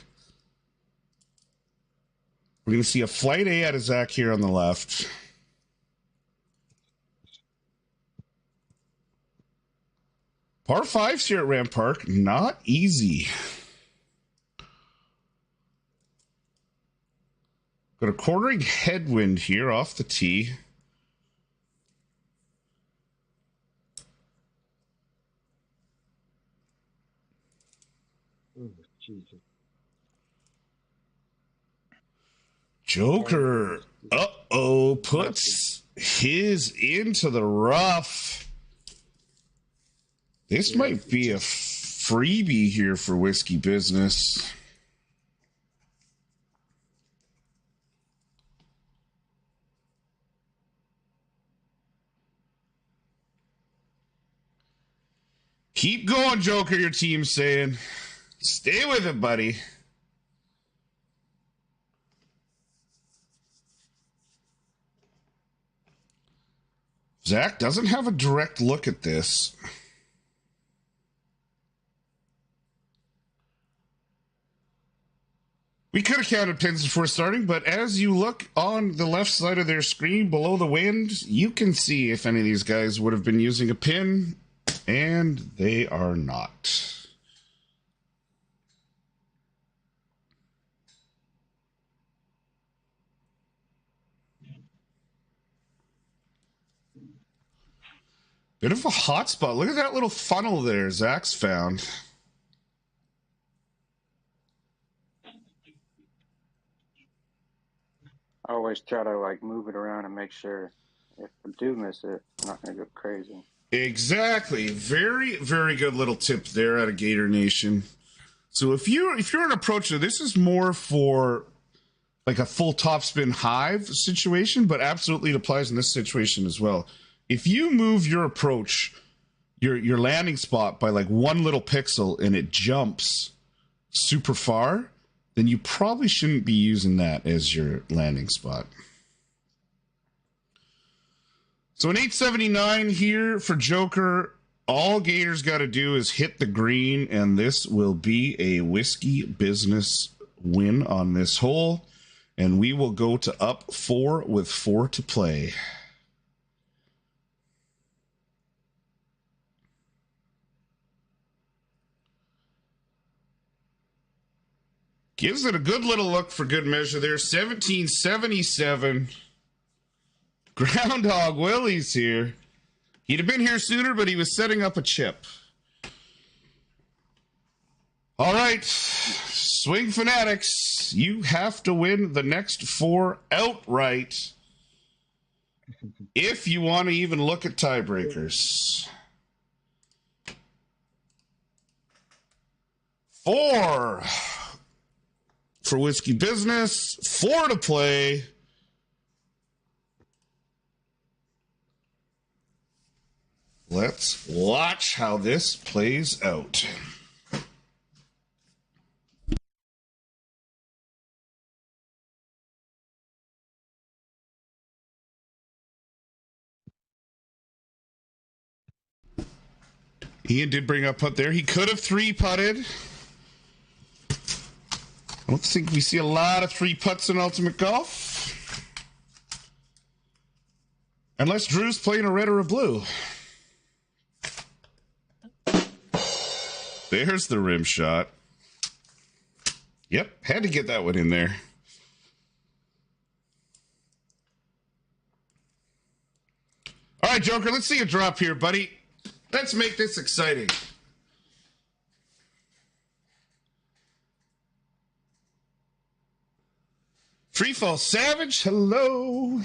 Speaker 1: We're going to see a flight A out of Zach here on the left. Par 5s here at Ram Park, not easy. Got a quartering headwind here off the tee.
Speaker 7: Oh, Jesus.
Speaker 1: Joker, puts his into the rough. This might be a freebie here for Whiskey Business. Keep going, Joker, your team's saying. Stay with it, buddy. Zach doesn't have a direct look at this. We could have counted pins before starting, but as you look on the left side of their screen below the wind, you can see if any of these guys would have been using a pin, and they are not. Bit of a hot spot. Look at that little funnel there Zach's found.
Speaker 8: I always try to like move it around and make sure if I do miss it, I'm not gonna go crazy.
Speaker 1: Exactly. Very, very good little tip there out of Gator Nation. So if you're an approacher, this is more for like a full topspin hive situation, but absolutely it applies in this situation as well. If you move your approach, your landing spot by like one little pixel and it jumps super far, then you probably shouldn't be using that as your landing spot. So an 879 here for Joker. All Gator's got to do is hit the green, and this will be a Whiskey business win on this hole. And we will go to up 4 with 4 to play. Gives it a good little look for good measure there. 1777. Groundhog Willie's here. He'd have been here sooner, but he was setting up a chip. All right. Swing Fanatics. You have to win the next 4 outright if you want to even look at tiebreakers. 4 for Whiskey Business, 4 to play. Let's watch how this plays out. Ian did bring up putt there. He could have 3-putted. I don't think we see a lot of 3-putts in Ultimate Golf. Unless Drew's playing a red or a blue. There's the rim shot. Yep, had to get that one in there. All right, Joker, let's see a drop here, buddy. Let's make this exciting. Freefall Savage, hello.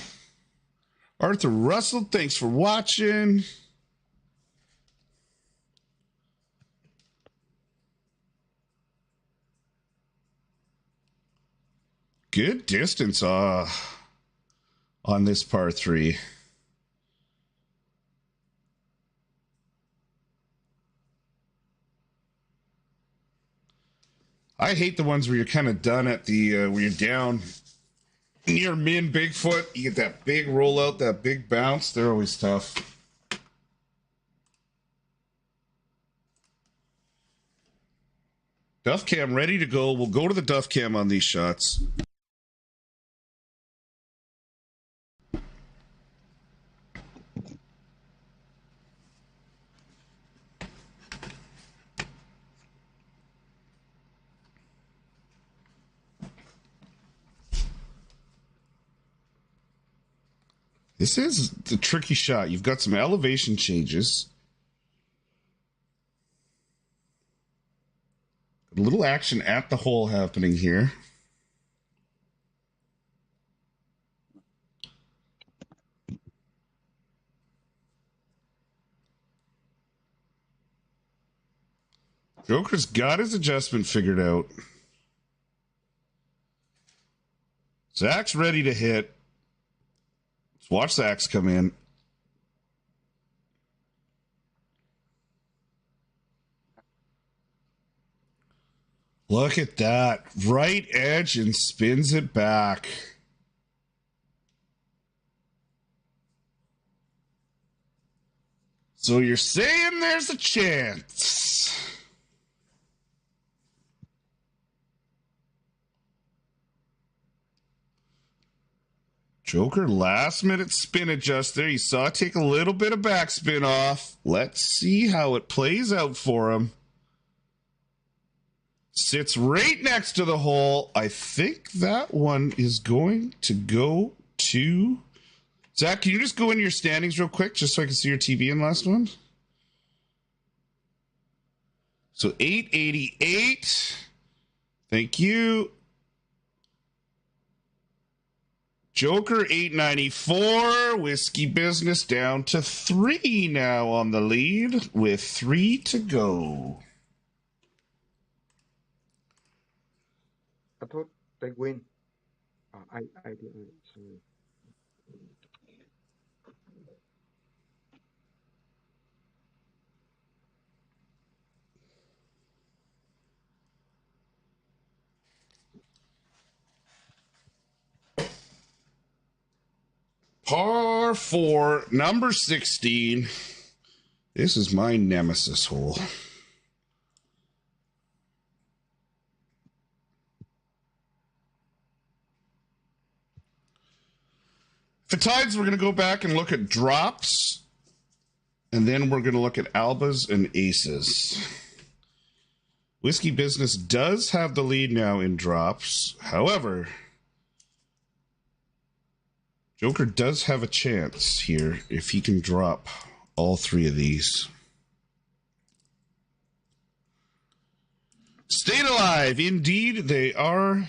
Speaker 1: Arthur Russell, thanks for watching. Good distance on this par 3. I hate the ones where you're kind of done at the where you're down near min Bigfoot. You get that big rollout, that big bounce. They're always tough. Duff cam ready to go. We'll go to the Duff cam on these shots. This is the tricky shot. You've got some elevation changes. A little action at the hole happening here. Joker's got his adjustment figured out. Zach's ready to hit. Let's watch Zach's come in. Look at that. Right edge and spins it back. So you're saying there's a chance. Joker, last minute spin adjust there. You saw it take a little bit of backspin off. Let's see how it plays out for him. Sits right next to the hole. I think that one is going to go to... Zach, can you just go in your standings real quick just so I can see your TV in the last one? So 888. Thank you. Joker 894. Whiskey Business down to 3 now on the lead with 3 to go.
Speaker 7: I thought they win. I did. Sorry.
Speaker 1: Par 4, number 16. This is my nemesis hole. For tides, we're going to go back and look at drops. And then we're going to look at albas and aces. Whiskey Business does have the lead now in drops. However, Joker does have a chance here if he can drop all 3 of these. Stayed alive. Indeed, they are.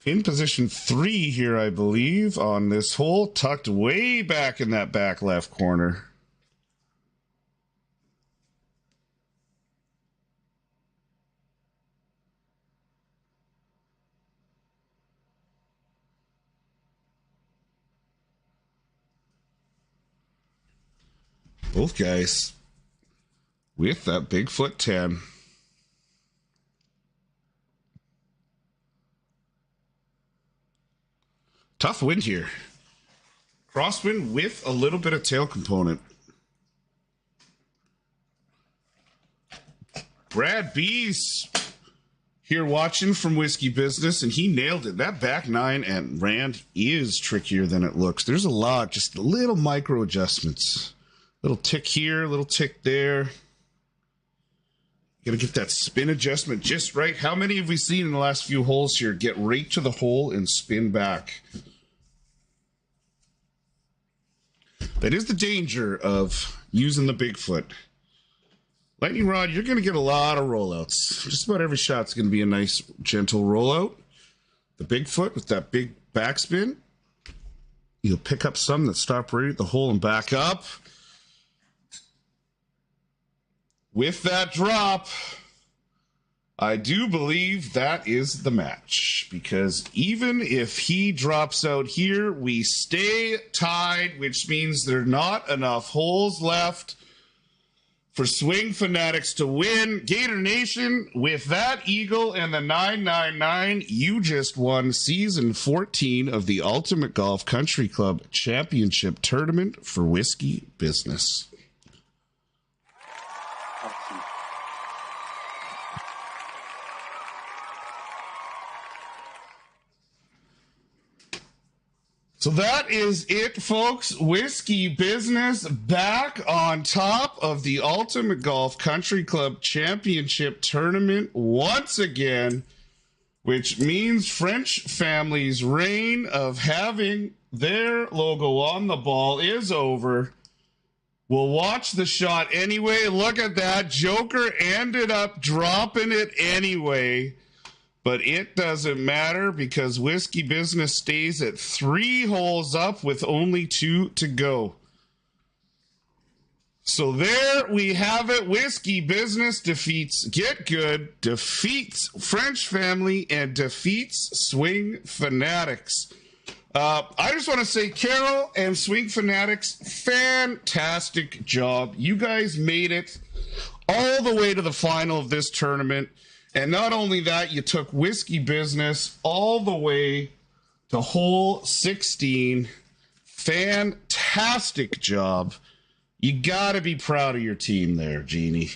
Speaker 1: In position 3 here, I believe, on this hole, tucked way back in that back left corner. Both guys with that Bigfoot 10. Tough wind here. Crosswind with a little bit of tail component. Brad B's here watching from Whiskey Business, and he nailed it. That back 9 and Rand is trickier than it looks. There's a lot, just little micro adjustments. Little tick here, little tick there. Gotta get that spin adjustment just right. How many have we seen in the last few holes here get right to the hole and spin back? That is the danger of using the Bigfoot. Lightning Rod, you're going to get a lot of rollouts. Just about every shot's going to be a nice, gentle rollout. The Bigfoot with that big backspin. You'll pick up some that stop right at the hole and back up. With that drop, I do believe that is the match, because even if he drops out here, we stay tied, which means there are not enough holes left for Swing Fanatics to win. Gator Nation, with that eagle and the 999, you just won season 14 of the Ultimate Golf Country Club Championship Tournament for Whiskey Business. So that is it, folks. Whiskey Business back on top of the Ultimate Golf Country Club Championship Tournament once again, which means French family's reign of having their logo on the ball is over. We'll watch the shot anyway. Look at that. Joker ended up dropping it anyway. But it doesn't matter because Whiskey Business stays at 3 holes up with only 2 to go. So there we have it. Whiskey Business defeats Get Good, defeats French Family, and defeats Swing Fanatics. I just want to say, Carol and Swing Fanatics, fantastic job. You guys made it all the way to the final of this tournament. And not only that, you took Whiskey Business all the way to hole 16. Fantastic job. You got to be proud of your team there, Jeannie.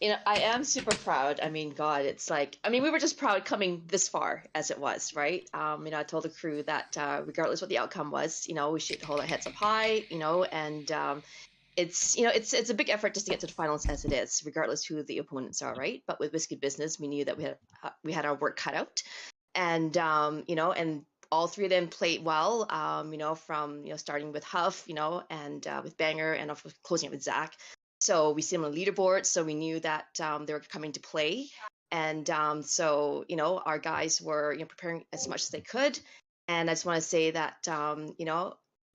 Speaker 2: I am super proud. I mean, God, it's like, I mean, we were just proud coming this far as it was, right? I told the crew that regardless what the outcome was, we should hold our heads up high, and it's a big effort just to get to the finals as it is, regardless who the opponents are, right? But with Whisky Business, we knew that we had our work cut out, and and all three of them played well, from starting with Huff, and with Banger, and of course closing it with Zach. So we see them on the leaderboard, so we knew that they were coming to play, and so our guys were preparing as much as they could, and I just want to say that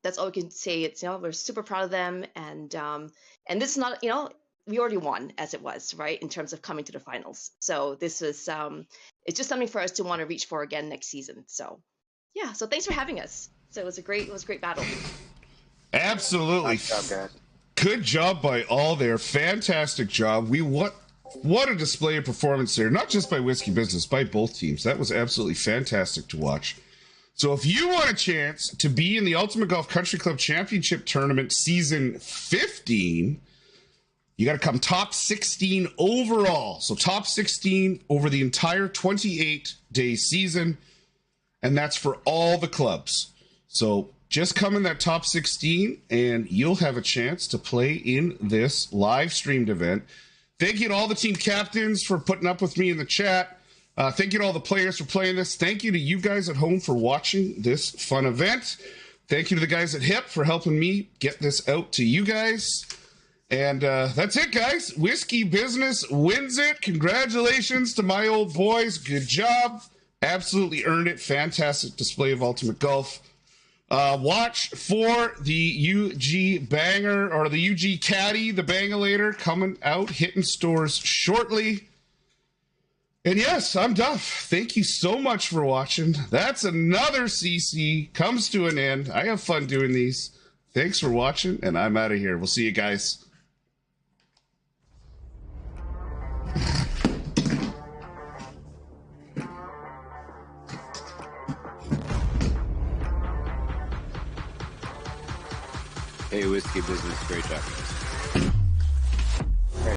Speaker 2: that's all we can say. It's we're super proud of them, and this is not we already won as it was, right, in terms of coming to the finals. So this is it's just something for us to want to reach for again next season. So yeah, so thanks for having us. So it was a great battle.
Speaker 1: Absolutely.
Speaker 8: Nice job, guys.
Speaker 1: Good job by all there. Fantastic job. What a display of performance there, not just by Whisky Business, by both teams. That was absolutely fantastic to watch. So if you want a chance to be in the Ultimate Golf Country Club Championship Tournament Season 15, you got to come top 16 overall. So top 16 over the entire 28-day season, and that's for all the clubs. So just come in that top 16, and you'll have a chance to play in this live-streamed event. Thank you to all the team captains for putting up with me in the chat. Thank you to all the players for playing this. Thank you to you guys at home for watching this fun event. Thank you to the guys at HIP for helping me get this out to you guys. And that's it, guys. Whisky Business wins it. Congratulations to my old boys. Good job. Absolutely earned it. Fantastic display of Ultimate Golf. Watch for the UG Banger, or the UG Caddy, the Bangalator, coming out, hitting stores shortly. And yes, I'm Duff. Thank you so much for watching. That's another CC comes to an end. I have fun doing these. Thanks for watching, and I'm out of here. We'll see you guys.
Speaker 4: Hey, Whisky Business, great job.